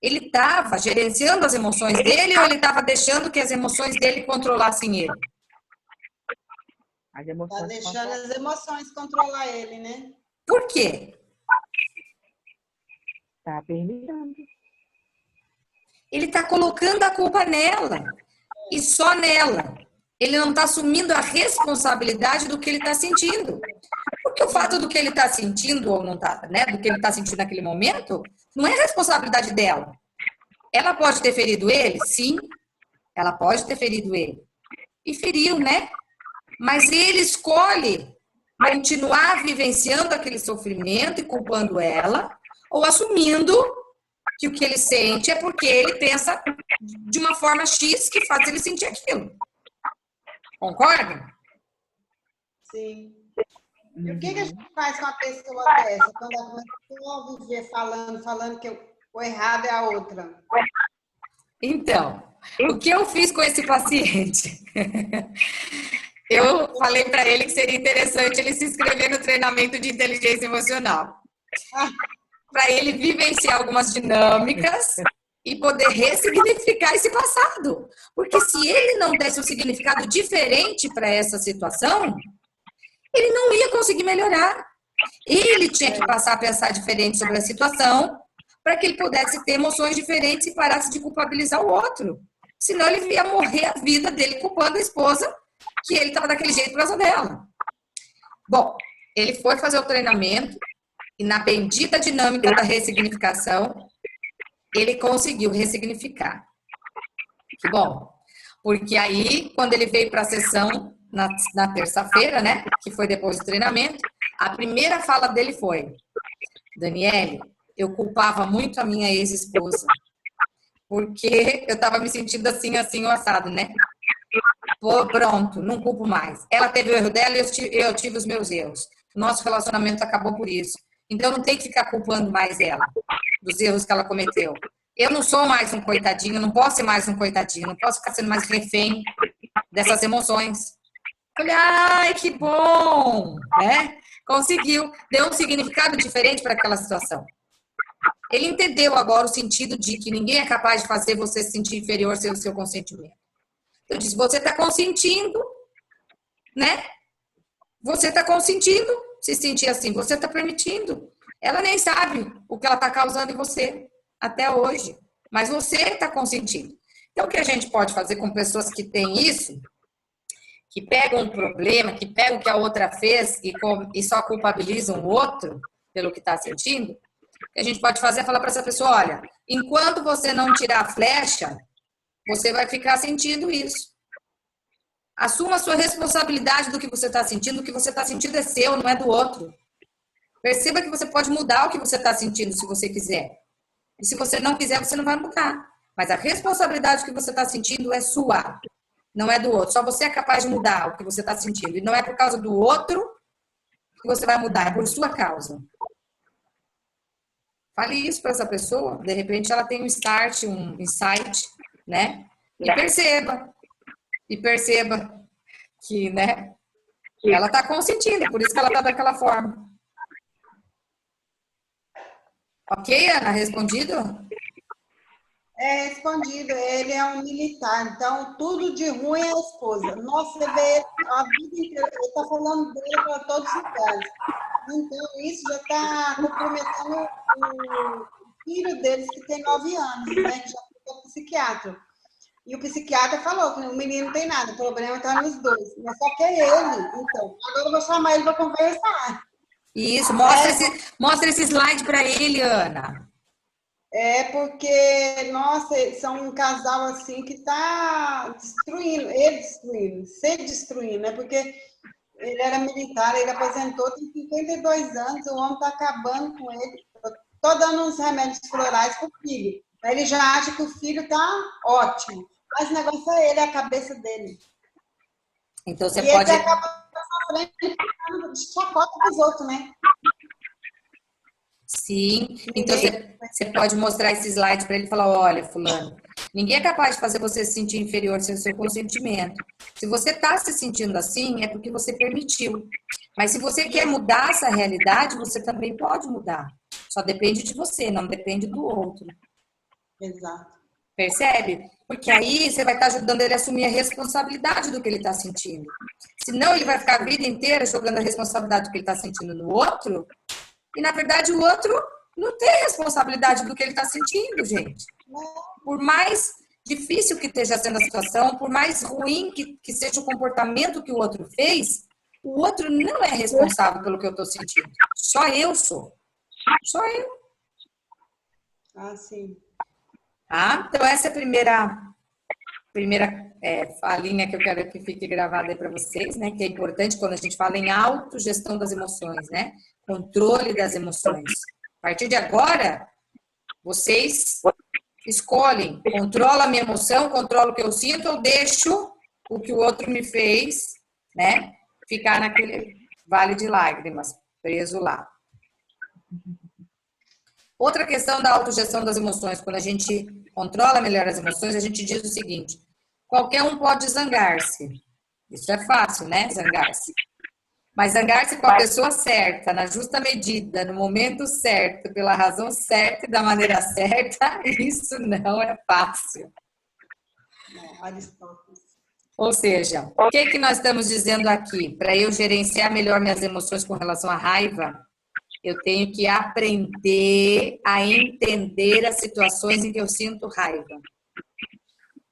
ele estava gerenciando as emoções dele ou ele estava deixando que as emoções dele controlassem ele? Está deixando as emoções controlar ele, né? Por quê? Está permitindo. Ele está colocando a culpa nela. E só nela. Ele não está assumindo a responsabilidade do que ele está sentindo. Porque o fato do que ele está sentindo ou não tá, né? Do que ele está sentindo naquele momento, não é responsabilidade dela. Ela pode ter ferido ele? Sim. Ela pode ter ferido ele. E feriu, né? Mas ele escolhe continuar vivenciando aquele sofrimento e culpando ela, ou assumindo que o que ele sente é porque ele pensa de uma forma X que faz ele sentir aquilo. Concorda? Sim. E o que a gente faz com a pessoa dessa? Quando ela começa a viver falando que o errado é a outra. Então, o que eu fiz com esse paciente? Eu falei para ele que seria interessante ele se inscrever no treinamento de inteligência emocional. Para ele vivenciar algumas dinâmicas e poder ressignificar esse passado. Porque se ele não desse um significado diferente para essa situação, ele não ia conseguir melhorar. Ele tinha que passar a pensar diferente sobre a situação para que ele pudesse ter emoções diferentes e parasse de culpabilizar o outro. Senão ele ia morrer a vida dele culpando a esposa que ele estava daquele jeito por causa dela. Bom, ele foi fazer o treinamento e na bendita dinâmica da ressignificação, ele conseguiu ressignificar. Que bom. Porque aí, quando ele veio para a sessão, na terça-feira, né, que foi depois do treinamento, a primeira fala dele foi: Daniele, eu culpava muito a minha ex-esposa, porque eu estava me sentindo assim, o assado, né? Pô, pronto, não culpo mais. Ela teve o erro dela e eu tive os meus erros. Nosso relacionamento acabou por isso. Então, não tem que ficar culpando mais ela dos erros que ela cometeu. Eu não sou mais um coitadinho, não posso ser mais um coitadinho, não posso ficar sendo mais refém dessas emoções. Falei, ai, que bom, né? Conseguiu, deu um significado diferente para aquela situação. Ele entendeu agora o sentido de que ninguém é capaz de fazer você se sentir inferior sem o seu consentimento. Eu disse, você está consentindo, né? Você está consentindo se sentir assim, você está permitindo. Ela nem sabe o que ela está causando em você até hoje, mas você está consentindo. Então, o que a gente pode fazer com pessoas que têm isso, que pegam um problema, que pegam o que a outra fez e só culpabilizam o outro pelo que está sentindo, o que a gente pode fazer é falar para essa pessoa, olha, enquanto você não tirar a flecha, você vai ficar sentindo isso. Assuma a sua responsabilidade do que você está sentindo. O que você está sentindo é seu, não é do outro. Perceba que você pode mudar o que você está sentindo, se você quiser. E se você não quiser, você não vai mudar. Mas a responsabilidade que você está sentindo é sua, não é do outro. Só você é capaz de mudar o que você está sentindo. E não é por causa do outro que você vai mudar, é por sua causa. Fale isso para essa pessoa. De repente, ela tem um start, um insight, né? E perceba que, né, ela está consentindo, por isso que ela está daquela forma. Ok, Ana? Respondido? É respondido. Ele é um militar, então tudo de ruim é a esposa. Nossa, você vê a vida inteira, ele está falando dele para todos os lugares. Então, isso já está comprometendo o filho deles, que tem 9 anos, né, que já foi psiquiatra. E o psiquiatra falou que o menino não tem nada, o problema está nos dois. Mas só que é ele. Então, agora eu vou chamar ele para conversar. Isso, mostra esse slide para ele, Ana. É porque, nossa, são um casal assim que está destruindo, se destruindo, né? Porque ele era militar, ele aposentou, tem 52 anos, o homem está acabando com ele. Estou dando uns remédios florais para o filho. Aí ele já acha que o filho está ótimo. Mas o negócio é ele, é a cabeça dele. Então você e pode. Ele acaba sofrendo de chacota dos outros, né? Sim. Então você pode mostrar esse slide para ele e falar: olha, fulano, ninguém é capaz de fazer você se sentir inferior sem o seu consentimento. Se você está se sentindo assim, é porque você permitiu. Mas se você quer mudar essa realidade, você também pode mudar. Só depende de você, não depende do outro. Exato. Percebe? Porque aí você vai estar ajudando ele a assumir a responsabilidade do que ele está sentindo. Senão ele vai ficar a vida inteira jogando a responsabilidade do que ele está sentindo no outro. E, na verdade, o outro não tem responsabilidade do que ele está sentindo, gente. Por mais difícil que esteja sendo a situação, por mais ruim que seja o comportamento que o outro fez, o outro não é responsável pelo que eu estou sentindo. Só eu sou. Só eu. Ah, sim. Tá? Então, essa é a primeira falinha que eu quero que fique gravada aí para vocês, né? Que é importante quando a gente fala em autogestão das emoções, né? Controle das emoções. A partir de agora, Vocês escolhem, controla a minha emoção, controla o que eu sinto, ou deixo o que o outro me fez, né, ficar naquele vale de lágrimas, preso lá. Outra questão da autogestão das emoções, quando a gente controla melhor as emoções, a gente diz o seguinte: qualquer um pode zangar-se. Isso é fácil, né? Zangar-se. Mas zangar-se com a pessoa certa, na justa medida, no momento certo, pela razão certa e da maneira certa, isso não é fácil. Aristóteles. Ou seja, o que nós estamos dizendo aqui? Para eu gerenciar melhor minhas emoções com relação à raiva, eu tenho que aprender a entender as situações em que eu sinto raiva.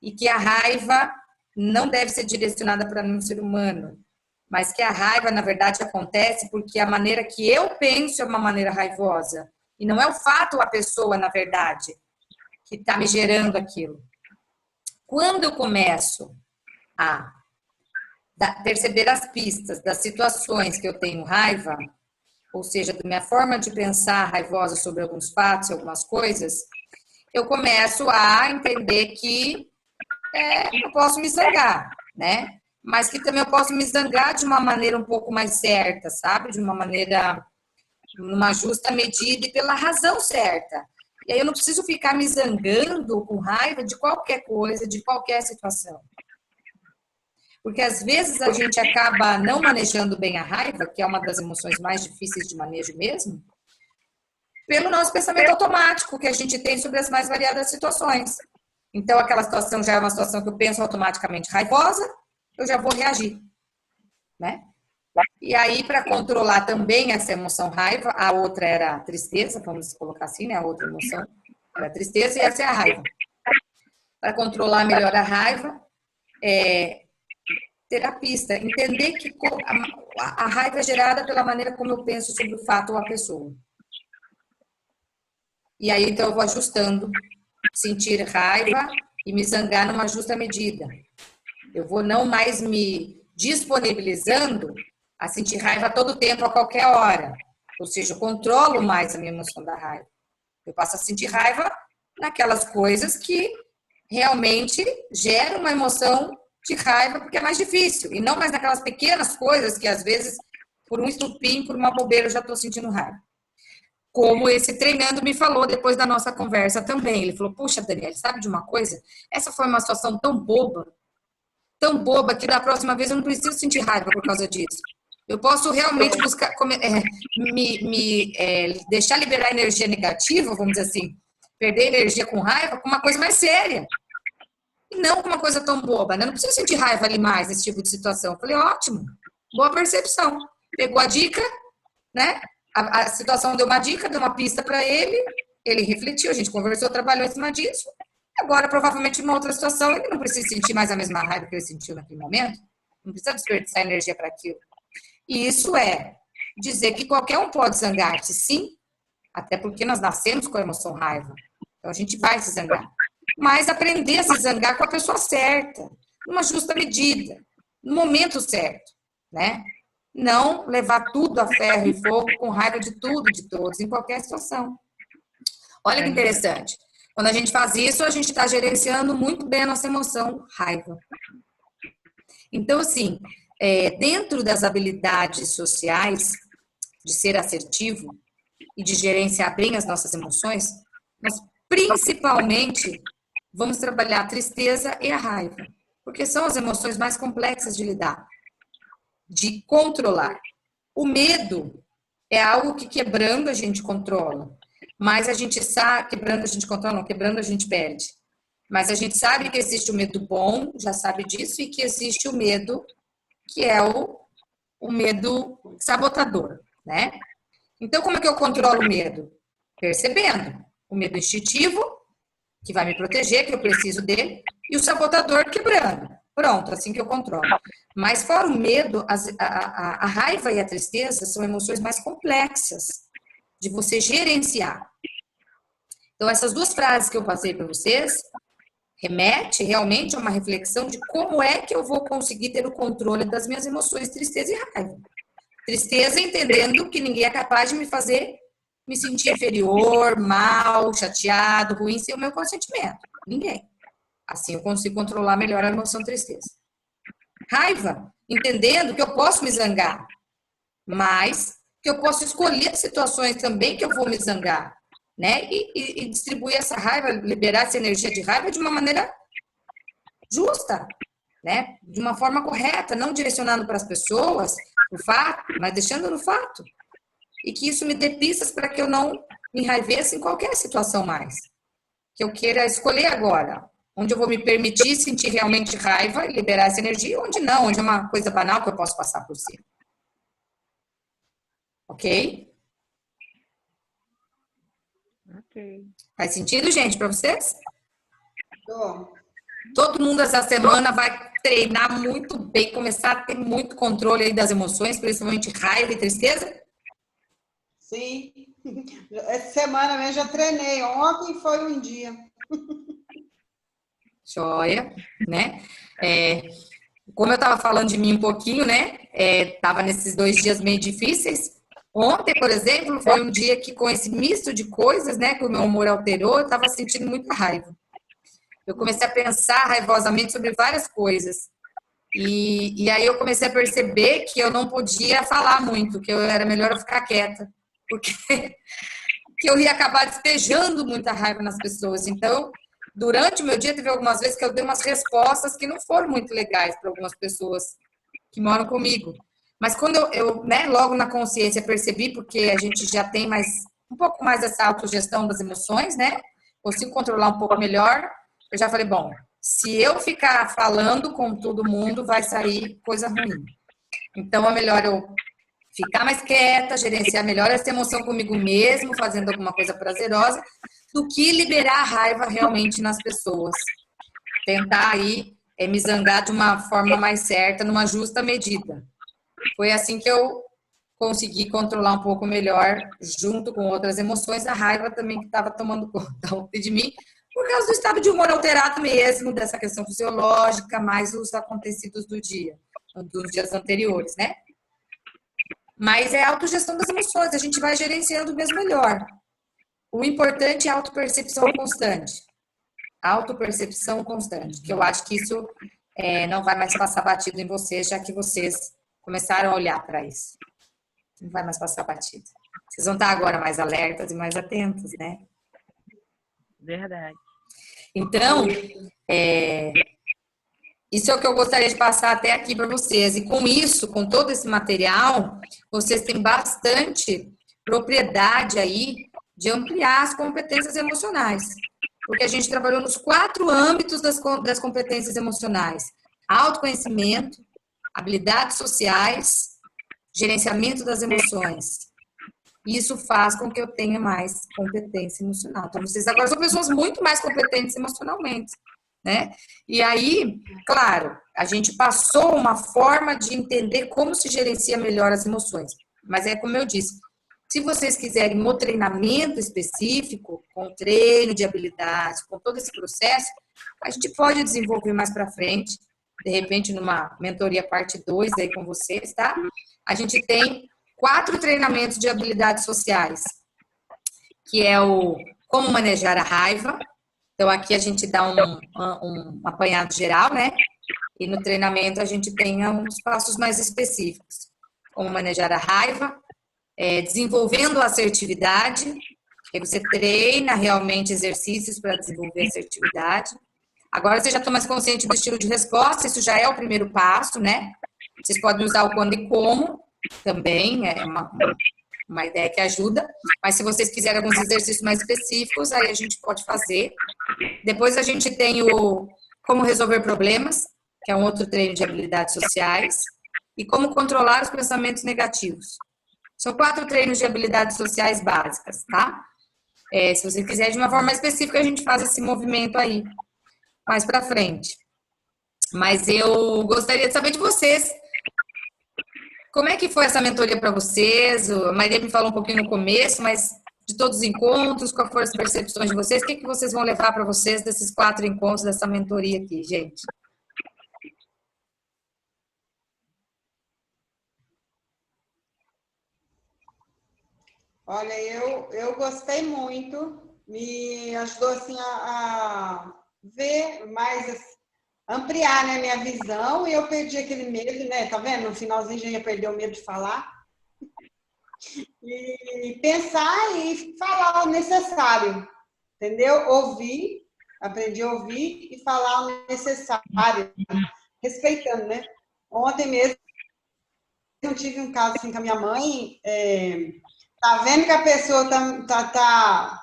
E que a raiva não deve ser direcionada para um ser humano, mas que a raiva, na verdade, acontece porque a maneira que eu penso é uma maneira raivosa. E não é o fato, a pessoa, na verdade, que está me gerando aquilo. Quando eu começo a perceber as pistas das situações que eu tenho raiva, ou seja, da minha forma de pensar raivosa sobre alguns fatos, algumas coisas, eu começo a entender que eu posso me zangar, né? Mas que também eu posso me zangar de uma maneira um pouco mais certa, sabe? De uma maneira, numa justa medida e pela razão certa. E aí eu não preciso ficar me zangando com raiva de qualquer coisa, de qualquer situação. Porque às vezes a gente acaba não manejando bem a raiva, que é uma das emoções mais difíceis de manejo mesmo, pelo nosso pensamento automático que a gente tem sobre as mais variadas situações. Então, aquela situação já é uma situação que eu penso automaticamente raivosa, eu já vou reagir, né? E aí, para controlar também essa emoção raiva, a outra era a tristeza, vamos colocar assim, né? A outra emoção era a tristeza e essa é a raiva. Para controlar melhor a raiva, terapista, entender que a raiva é gerada pela maneira como eu penso sobre o fato ou a pessoa. E aí, então, eu vou ajustando, sentir raiva e me zangar numa justa medida. Eu vou não mais me disponibilizando a sentir raiva todo o tempo, a qualquer hora. Ou seja, eu controlo mais a minha emoção da raiva. Eu passo a sentir raiva naquelas coisas que realmente geram uma emoção de raiva, porque é mais difícil. E não mais naquelas pequenas coisas que, às vezes, por um estupim, por uma bobeira, eu já estou sentindo raiva. Como esse treinando me falou depois da nossa conversa também. Ele falou, puxa, Daniela, sabe de uma coisa? Essa foi uma situação tão boba, que da próxima vez eu não preciso sentir raiva por causa disso. Eu posso realmente buscar, deixar liberar energia negativa, vamos dizer assim, perder energia com raiva, com uma coisa mais séria. E não com uma coisa tão boba, né? Eu não preciso sentir raiva ali mais nesse tipo de situação. Eu falei, ótimo, boa percepção. Pegou a dica, né? A situação deu uma dica, deu uma pista para ele, ele refletiu, a gente conversou, trabalhou em cima disso. Agora, provavelmente, numa outra situação, ele não precisa sentir mais a mesma raiva que ele sentiu naquele momento, não precisa desperdiçar energia para aquilo. E isso é dizer que qualquer um pode zangar-se, sim, até porque nós nascemos com a emoção raiva. Então, a gente vai se zangar. Mas aprender a se zangar com a pessoa certa, numa justa medida, no momento certo, né? Não levar tudo a ferro e fogo com raiva de tudo, de todos, em qualquer situação. Olha que interessante. Quando a gente faz isso, a gente está gerenciando muito bem a nossa emoção, raiva. Então, assim, dentro das habilidades sociais, de ser assertivo e de gerenciar bem as nossas emoções, nós principalmente vamos trabalhar a tristeza e a raiva, porque são as emoções mais complexas de lidar, de controlar. O medo é algo que quebrando a gente controla. Mas a gente sabe, quebrando a gente controla, não, quebrando a gente perde. Mas a gente sabe que existe o medo bom, já sabe disso, e que existe o medo que é o medo sabotador, né? Então, como é que eu controlo o medo? Percebendo o medo instintivo, que vai me proteger, que eu preciso dele, e o sabotador quebrando. Pronto, assim que eu controlo. Mas fora o medo, a raiva e a tristeza são emoções mais complexas de você gerenciar. Então, essas duas frases que eu passei para vocês remete realmente a uma reflexão de como é que eu vou conseguir ter o controle das minhas emoções, tristeza e raiva. Tristeza entendendo que ninguém é capaz de me fazer me sentir inferior, mal, chateado, ruim, sem o meu consentimento. Ninguém. Assim eu consigo controlar melhor a emoção tristeza. Raiva, entendendo que eu posso me zangar, mas que eu posso escolher situações também que eu vou me zangar, né? E distribuir essa raiva, liberar essa energia de raiva de uma maneira justa, né? De uma forma correta, não direcionando para as pessoas o fato, mas deixando no fato. E que isso me dê pistas para que eu não me enraiveça em qualquer situação mais. Que eu queira escolher agora, onde eu vou me permitir sentir realmente raiva e liberar essa energia, onde não, onde é uma coisa banal que eu posso passar por cima. Ok? Ok. Faz sentido, gente, para vocês? Tô. Todo mundo essa semana vai treinar muito bem, começar a ter muito controle aí das emoções, principalmente raiva e tristeza? Sim. Essa semana mesmo já treinei. Ontem foi um dia. Joia, né? Como eu estava falando de mim um pouquinho, né? Tava nesses 2 dias meio difíceis. Ontem, por exemplo, foi um dia que com esse misto de coisas, né? Que o meu humor alterou, eu estava sentindo muita raiva. Eu comecei a pensar raivosamente sobre várias coisas. E aí eu comecei a perceber que eu não podia falar muito, que eu era melhor eu ficar quieta, porque que eu ia acabar despejando muita raiva nas pessoas. Então, durante o meu dia, teve algumas vezes que eu dei umas respostas que não foram muito legais para algumas pessoas que moram comigo. Mas quando eu né, logo na consciência percebi, porque a gente já tem um pouco mais dessa autogestão das emoções, né? Consigo controlar um pouco melhor. Eu já falei, bom, se eu ficar falando com todo mundo, vai sair coisa ruim. Então, é melhor eu ficar mais quieta, gerenciar melhor essa emoção comigo mesmo, fazendo alguma coisa prazerosa, do que liberar a raiva realmente nas pessoas. Tentar aí me zangar de uma forma mais certa, numa justa medida. Foi assim que eu consegui controlar um pouco melhor, junto com outras emoções, a raiva também que estava tomando conta de mim, por causa do estado de humor alterado mesmo, dessa questão fisiológica, mais os acontecidos do dia, dos dias anteriores, né? Mas é a autogestão das emoções, a gente vai gerenciando mesmo melhor. O importante é a autopercepção constante. Autopercepção constante, que eu acho que isso não vai mais passar batido em vocês, já que vocês começaram a olhar para isso. Não vai mais passar batido. Vocês vão estar agora mais alertas e mais atentos, né? Verdade. Então, isso é o que eu gostaria de passar até aqui para vocês. E com isso, com todo esse material, vocês têm bastante propriedade aí de ampliar as competências emocionais. Porque a gente trabalhou nos 4 âmbitos das competências emocionais: autoconhecimento, habilidades sociais, gerenciamento das emoções. Isso faz com que eu tenha mais competência emocional. Então, vocês agora são pessoas muito mais competentes emocionalmente, né? E aí, claro, a gente passou uma forma de entender como se gerencia melhor as emoções. Mas é como eu disse, se vocês quiserem um treinamento específico, com treino de habilidades, com todo esse processo, a gente pode desenvolver mais para frente, de repente numa mentoria parte 2 aí com vocês, tá? A gente tem 4 treinamentos de habilidades sociais, que é o como manejar a raiva. Então, aqui a gente dá um apanhado geral, né? E no treinamento a gente tem uns passos mais específicos. Como manejar a raiva, desenvolvendo a assertividade, que você treina realmente exercícios para desenvolver a assertividade. Agora você já está mais consciente do estilo de resposta, isso já é o primeiro passo, né? Vocês podem usar o quando e como, também é uma ideia que ajuda, mas se vocês quiserem alguns exercícios mais específicos, aí a gente pode fazer. Depois a gente tem o como resolver problemas, que é um outro treino de habilidades sociais, e como controlar os pensamentos negativos. São 4 treinos de habilidades sociais básicas, tá? Se você quiser de uma forma mais específica, a gente faz esse movimento aí, mais pra frente. Mas eu gostaria de saber de vocês, como é que foi essa mentoria para vocês? A Maria me falou um pouquinho no começo, mas de todos os encontros, quais foram as percepções de vocês? O que vocês vão levar para vocês desses 4 encontros, dessa mentoria aqui, gente? Olha, eu gostei muito, me ajudou assim a ver mais, ampliar, né, minha visão, e eu perdi aquele medo, né? Tá vendo? No finalzinho já ia perder o medo de falar. E pensar e falar o necessário, entendeu? Ouvir, aprendi a ouvir e falar o necessário, respeitando, né? Ontem mesmo eu tive um caso assim com a minha mãe, tá vendo que a pessoa tá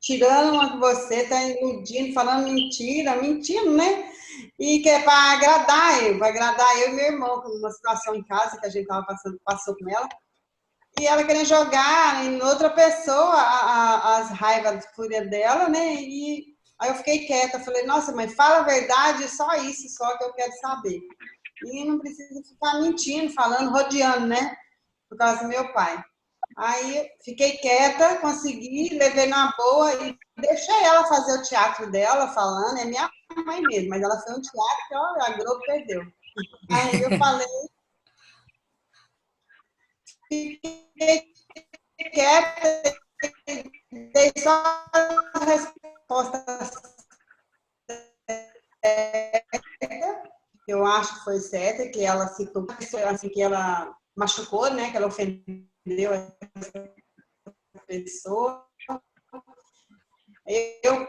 tirando uma de você, tá iludindo, falando mentira, mentindo, né? E que é para agradar eu e meu irmão, numa situação em casa que a gente passou com ela. E ela querendo jogar em outra pessoa as raivas, a fúria dela, né? E aí eu fiquei quieta, falei, nossa, mãe, fala a verdade, só isso, só que eu quero saber. E não precisa ficar mentindo, falando, rodeando, né? Por causa do meu pai. Aí fiquei quieta, consegui, levei na boa e deixei ela fazer o teatro dela, falando, é minha mãe mesmo, mas ela foi um teatro que, ó, a Globo perdeu. Aí eu falei, fiquei quieta, dei só a resposta que eu acho que foi certa, que ela citou, assim, que ela machucou, né, que ela ofendeu a pessoa. Eu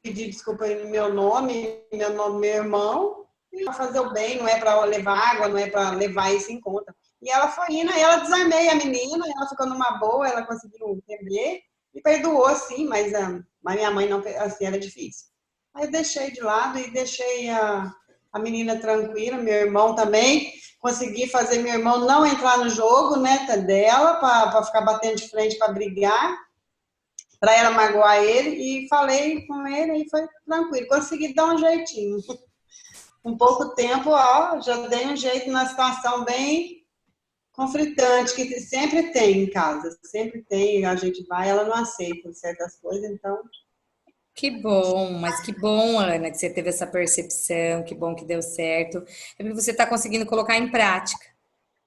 pedi desculpa no meu nome, meu irmão, e fazer o bem, não é para levar água, não é para levar isso em conta. E ela foi indo, aí ela desarmei a menina, ela ficou numa boa, ela conseguiu entender e perdoou, sim, mas a minha mãe não, assim, era difícil. Aí eu deixei de lado e deixei a menina tranquila, meu irmão também, consegui fazer meu irmão não entrar no jogo, né, dela, para ficar batendo de frente, para brigar, para ela magoar ele, e falei com ele e foi tranquilo, consegui dar um jeitinho. Um pouco tempo, ó, já dei um jeito na situação bem conflitante, que sempre tem em casa, sempre tem, a gente vai, ela não aceita certas coisas, então... Que bom, mas que bom, Ana, que você teve essa percepção, que bom que deu certo. É porque você está conseguindo colocar em prática,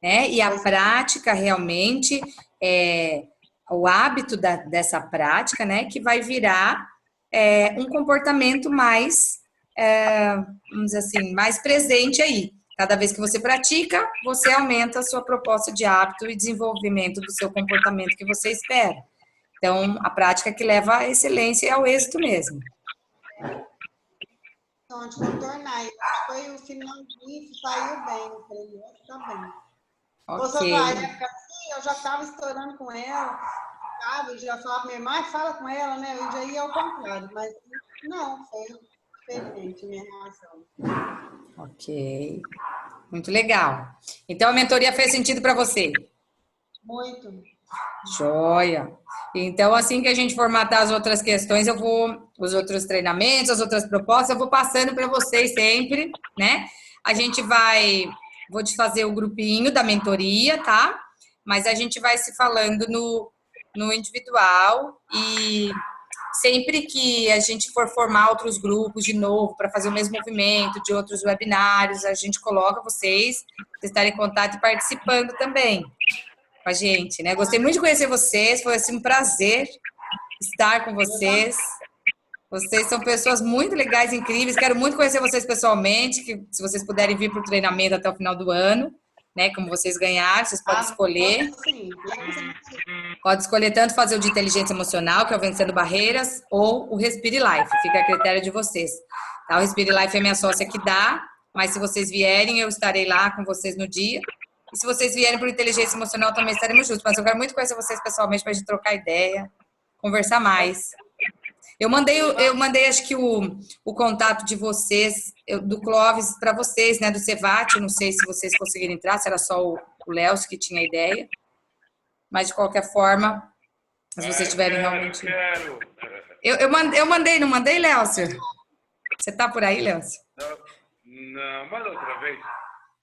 né? E a prática realmente é o hábito dessa prática, né? Que vai virar um comportamento mais, vamos dizer assim, mais presente aí. Cada vez que você pratica, você aumenta a sua proposta de hábito e desenvolvimento do seu comportamento que você espera. Então, a prática que leva à excelência e ao êxito mesmo. Então, de contornar, foi o finalzinho, saiu bem, eu falei, nossa, tá bem. Ok. Outra época assim, eu já estava estourando com ela, sabe? Já falava pra minha irmã, fala com ela, né? Eu já ia ao contrário, mas não, foi diferente a minha reação. Ok. Muito legal. Então, a mentoria fez sentido para você? Muito. Joia. Então, assim que a gente formatar as outras questões, os outros treinamentos, as outras propostas, eu vou passando para vocês sempre, né? A gente vou te fazer o grupinho da mentoria, tá? Mas a gente vai se falando no individual e sempre que a gente for formar outros grupos de novo para fazer o mesmo movimento de outros webinários, a gente coloca vocês estarem em contato e participando também com a gente, né? Gostei muito de conhecer vocês, foi assim um prazer estar com vocês. Vocês são pessoas muito legais, incríveis. Quero muito conhecer vocês pessoalmente, que se vocês puderem vir para o treinamento até o final do ano, né? Como vocês ganharam, vocês podem escolher. Sim. Pode escolher tanto fazer o de inteligência emocional, que é o Vencendo Barreiras, ou o Respire Life. Fica a critério de vocês. Tá? O Respire Life é minha sócia que dá, mas se vocês vierem, eu estarei lá com vocês no dia. E se vocês vierem por inteligência emocional, também estaremos juntos. Mas eu quero muito conhecer vocês pessoalmente para a gente trocar ideia, conversar mais. Eu mandei acho que o contato de vocês, do Clóvis, para vocês, né? Do Cevate. Não sei se vocês conseguiram entrar, se era só o Léo que tinha a ideia. Mas, de qualquer forma, se vocês tiverem realmente... Eu mandei, não mandei, Léocio? Você tá por aí, Léocio? Não, manda outra vez.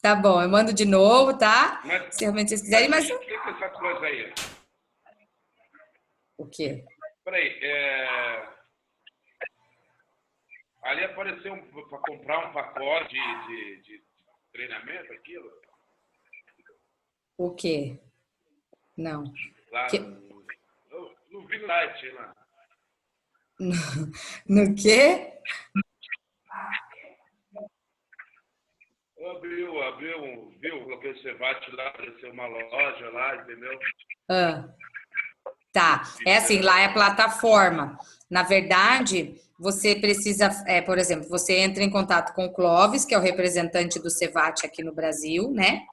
Tá bom, eu mando de novo, tá? Mas, se realmente vocês quiserem, mas... O que é essa coisa aí? O quê? Peraí, ali apareceu para comprar um pacote de treinamento, aquilo? O quê? Não. Lá Que... no site lá. No quê? Viu? Coloquei o Cevat lá, apareceu uma loja lá, entendeu? Ah, tá. É assim, lá é plataforma. Na verdade, você precisa, por exemplo, você entra em contato com o Clóvis, que é o representante do Cevat aqui no Brasil, né?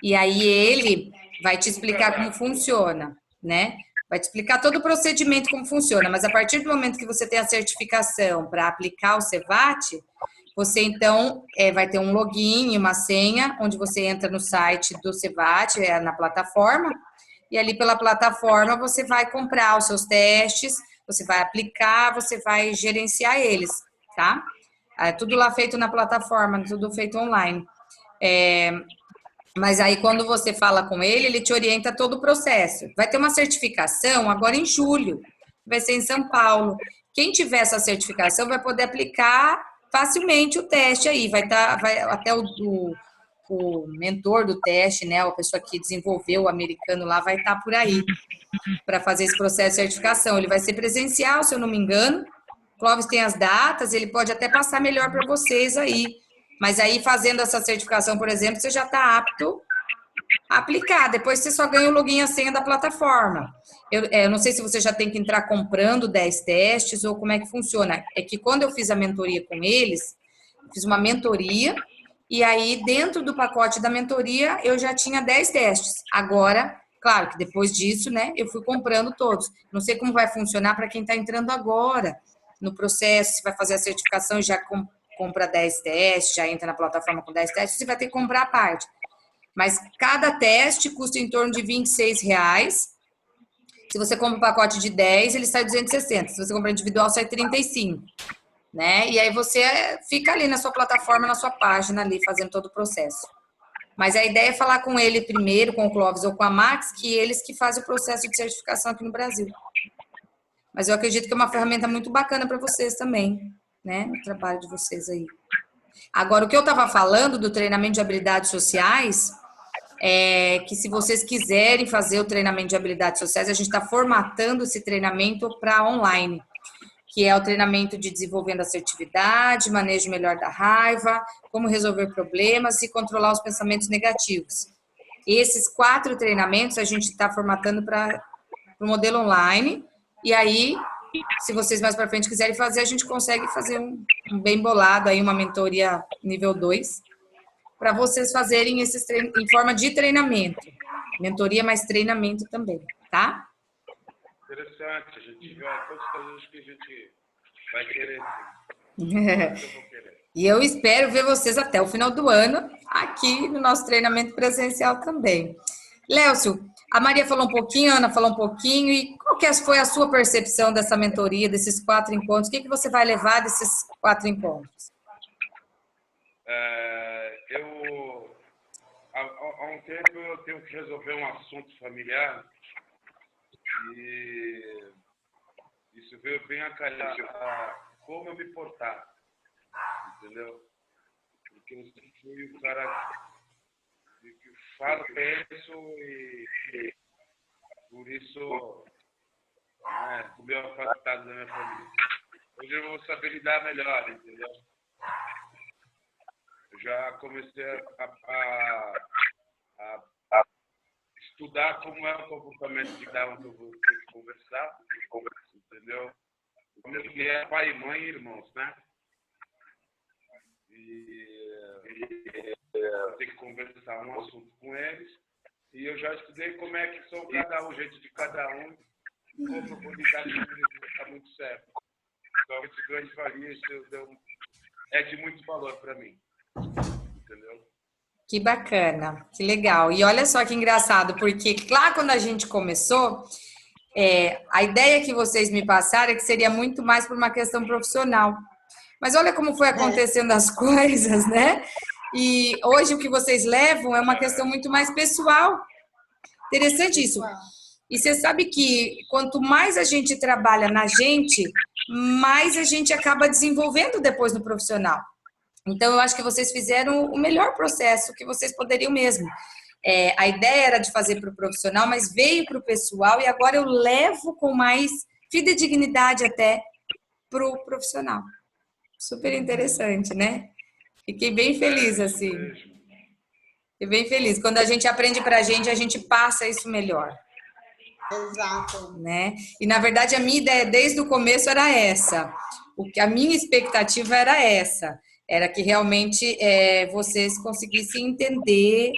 E aí ele vai te explicar como funciona, né? Vai te explicar todo o procedimento, como funciona, mas a partir do momento que você tem a certificação para aplicar o Cevat, você então vai ter um login e uma senha, onde você entra no site do Cevat, na plataforma, e ali pela plataforma você vai comprar os seus testes, você vai aplicar, você vai gerenciar eles, tá? É tudo lá feito na plataforma, tudo feito online. Mas aí, quando você fala com ele, ele te orienta todo o processo. Vai ter uma certificação agora em julho, vai ser em São Paulo. Quem tiver essa certificação vai poder aplicar facilmente o teste aí. Vai até o mentor do teste, né? A pessoa que desenvolveu o americano lá vai estar por aí para fazer esse processo de certificação. Ele vai ser presencial, se eu não me engano. O Clóvis tem as datas, ele pode até passar melhor para vocês aí. Mas aí, fazendo essa certificação, por exemplo, você já está apto a aplicar. Depois você só ganha o login e a senha da plataforma. Eu não sei se você já tem que entrar comprando 10 testes ou como é que funciona. É que quando eu fiz a mentoria com eles, fiz uma mentoria e aí dentro do pacote da mentoria eu já tinha 10 testes. Agora, claro que depois disso, né, eu fui comprando todos. Não sei como vai funcionar para quem está entrando agora no processo, se vai fazer a certificação e já compra 10 testes, já entra na plataforma com 10 testes, você vai ter que comprar a parte. Mas cada teste custa em torno de R$26. Se você compra um pacote de 10, ele sai 260. Se você compra individual, sai 35. Né? E aí você fica ali na sua plataforma, na sua página ali, fazendo todo o processo. Mas a ideia é falar com ele primeiro, com o Clóvis ou com a Max, que eles que fazem o processo de certificação aqui no Brasil. Mas eu acredito que é uma ferramenta muito bacana para vocês também, né? No trabalho de vocês aí. Agora, o que eu estava falando do treinamento de habilidades sociais é que se vocês quiserem fazer o treinamento de habilidades sociais, a gente está formatando esse treinamento para online, que é o treinamento de desenvolvendo assertividade, manejo melhor da raiva, como resolver problemas e controlar os pensamentos negativos. Esses 4 treinamentos a gente está formatando para o modelo online, e aí, se vocês mais para frente quiserem fazer, a gente consegue fazer um bem bolado aí, uma mentoria nível 2, para vocês fazerem esses treinos em forma de treinamento. Mentoria mais treinamento também, tá? Interessante, a gente vê todas as coisas que a gente vai querer. E eu espero ver vocês até o final do ano aqui no nosso treinamento presencial também. Léucio, a Maria falou um pouquinho, a Ana falou um pouquinho, e qual que foi a sua percepção dessa mentoria, desses 4 encontros? O que você vai levar desses 4 encontros? Há um tempo eu tenho que resolver um assunto familiar e isso veio bem a calhar como eu me portar, entendeu? Porque eu sempre fui o cara que falo, penso e por isso fui meio afastado da minha família. Hoje eu vou saber lidar melhor, entendeu? Eu já comecei a estudar como é o comportamento de cada um que eu vou ter que conversar, entendeu? Como que é pai, mãe e irmãos, né? E eu tenho que conversar um assunto com eles. E eu já estudei como é que são cada um, o jeito de cada um, como eu vou lidar com isso, está muito certo. Então, esse grande valia, isso é de muito valor para mim. Entendeu? Que bacana, que legal. E olha só que engraçado, porque lá quando a gente começou, a ideia que vocês me passaram é que seria muito mais por uma questão profissional. Mas olha como foi acontecendo as coisas, né? E hoje o que vocês levam é uma questão muito mais pessoal. Interessante isso. E você sabe que quanto mais a gente trabalha na gente, mais a gente acaba desenvolvendo depois no profissional. Então, eu acho que vocês fizeram o melhor processo que vocês poderiam mesmo. a ideia era de fazer para o profissional, mas veio para o pessoal e agora eu levo com mais fidedignidade até para o profissional. Super interessante, né? Fiquei bem feliz, assim. Fiquei bem feliz. Quando a gente aprende para a gente passa isso melhor. Exato. Né? E, na verdade, a minha ideia desde o começo era essa. A minha expectativa era essa. Era que realmente vocês conseguissem entender,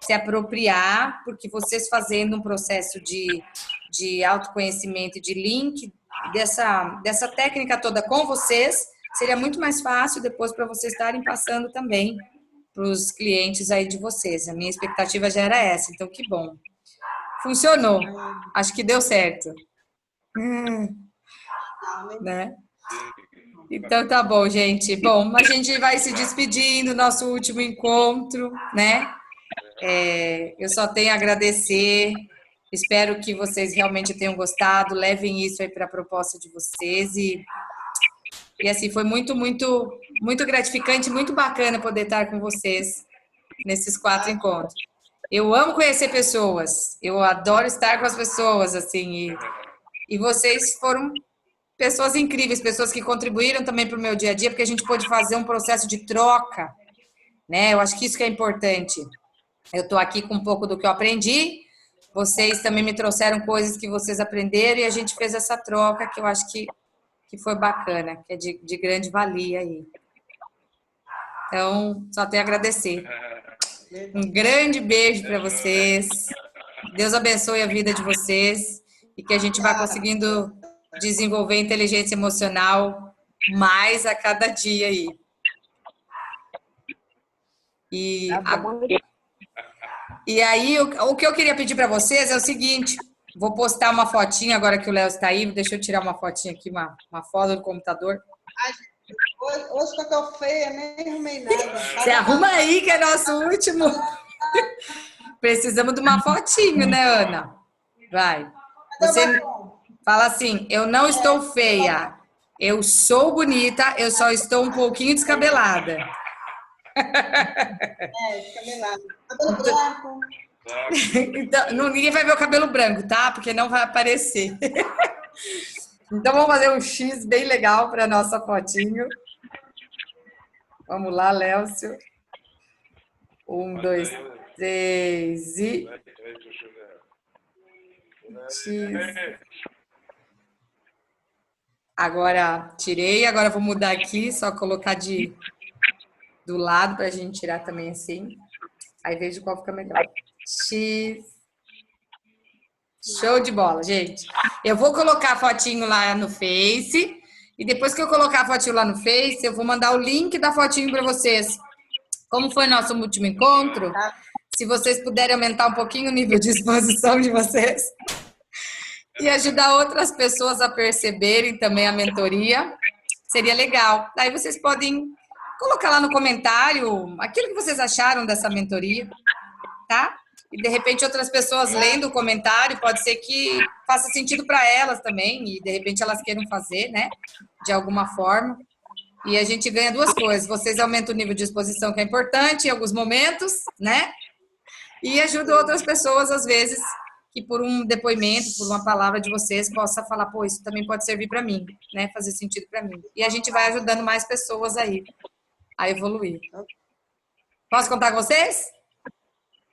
se apropriar, porque vocês fazendo um processo de autoconhecimento e de link dessa técnica toda com vocês, seria muito mais fácil depois para vocês estarem passando também para os clientes aí de vocês. A minha expectativa já era essa, então que bom. Funcionou. Acho que deu certo. Né? Então tá bom, gente. Bom, a gente vai se despedindo, nosso último encontro, né? Eu só tenho a agradecer. Espero que vocês realmente tenham gostado. Levem isso aí para a proposta de vocês e assim foi muito, muito, muito gratificante, muito bacana poder estar com vocês nesses 4 encontros. Eu amo conhecer pessoas. Eu adoro estar com as pessoas, assim. E vocês foram pessoas incríveis, pessoas que contribuíram também para o meu dia a dia, porque a gente pôde fazer um processo de troca, né? Eu acho que isso que é importante. Eu estou aqui com um pouco do que eu aprendi, vocês também me trouxeram coisas que vocês aprenderam e a gente fez essa troca que eu acho que foi bacana, que é de grande valia aí. Então, só tenho a agradecer. Um grande beijo para vocês. Deus abençoe a vida de vocês e que a gente vá conseguindo desenvolver inteligência emocional mais a cada dia aí. E aí, o que eu queria pedir para vocês é o seguinte, vou postar uma fotinha agora que o Léo está aí, deixa eu tirar uma fotinha aqui, uma foto do computador. Hoje que eu tô feia, nem arrumei nada. Você arruma aí, que é nosso último. Precisamos de uma fotinho, né, Ana? Vai. Você fala assim, eu não estou feia, eu sou bonita, eu só estou um pouquinho descabelada. Descabelada. Cabelo branco. Então, ninguém vai ver o cabelo branco, tá? Porque não vai aparecer. Então, vamos fazer um X bem legal para a nossa fotinho. Vamos lá, Lécio. 1, 2, 3 e... X. Agora, tirei. Agora, vou mudar aqui. Só colocar do lado para a gente tirar também assim. Aí, vejo qual fica melhor. X. Show de bola, gente. Eu vou colocar a fotinho lá no Face. E depois que eu colocar a fotinho lá no Face, eu vou mandar o link da fotinho para vocês. Como foi nosso último encontro, se vocês puderem aumentar um pouquinho o nível de exposição de vocês e ajudar outras pessoas a perceberem também a mentoria, seria legal. Daí vocês podem colocar lá no comentário aquilo que vocês acharam dessa mentoria, tá? E de repente outras pessoas lendo o comentário, pode ser que faça sentido para elas também e de repente elas queiram fazer, né? De alguma forma. E a gente ganha 2 coisas. Vocês aumentam o nível de exposição, que é importante em alguns momentos, né? E ajuda outras pessoas, às vezes, que por um depoimento, por uma palavra de vocês, possa falar, pô, isso também pode servir para mim, né? Fazer sentido para mim. E a gente vai ajudando mais pessoas aí a evoluir. Posso contar com vocês?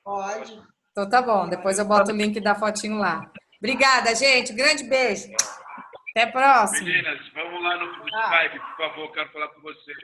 Pode. Então tá bom. Depois eu boto o link da fotinho lá. Obrigada, gente. Grande beijo. Até a próxima. Meninas, vamos lá no Skype, por favor, quero falar com vocês.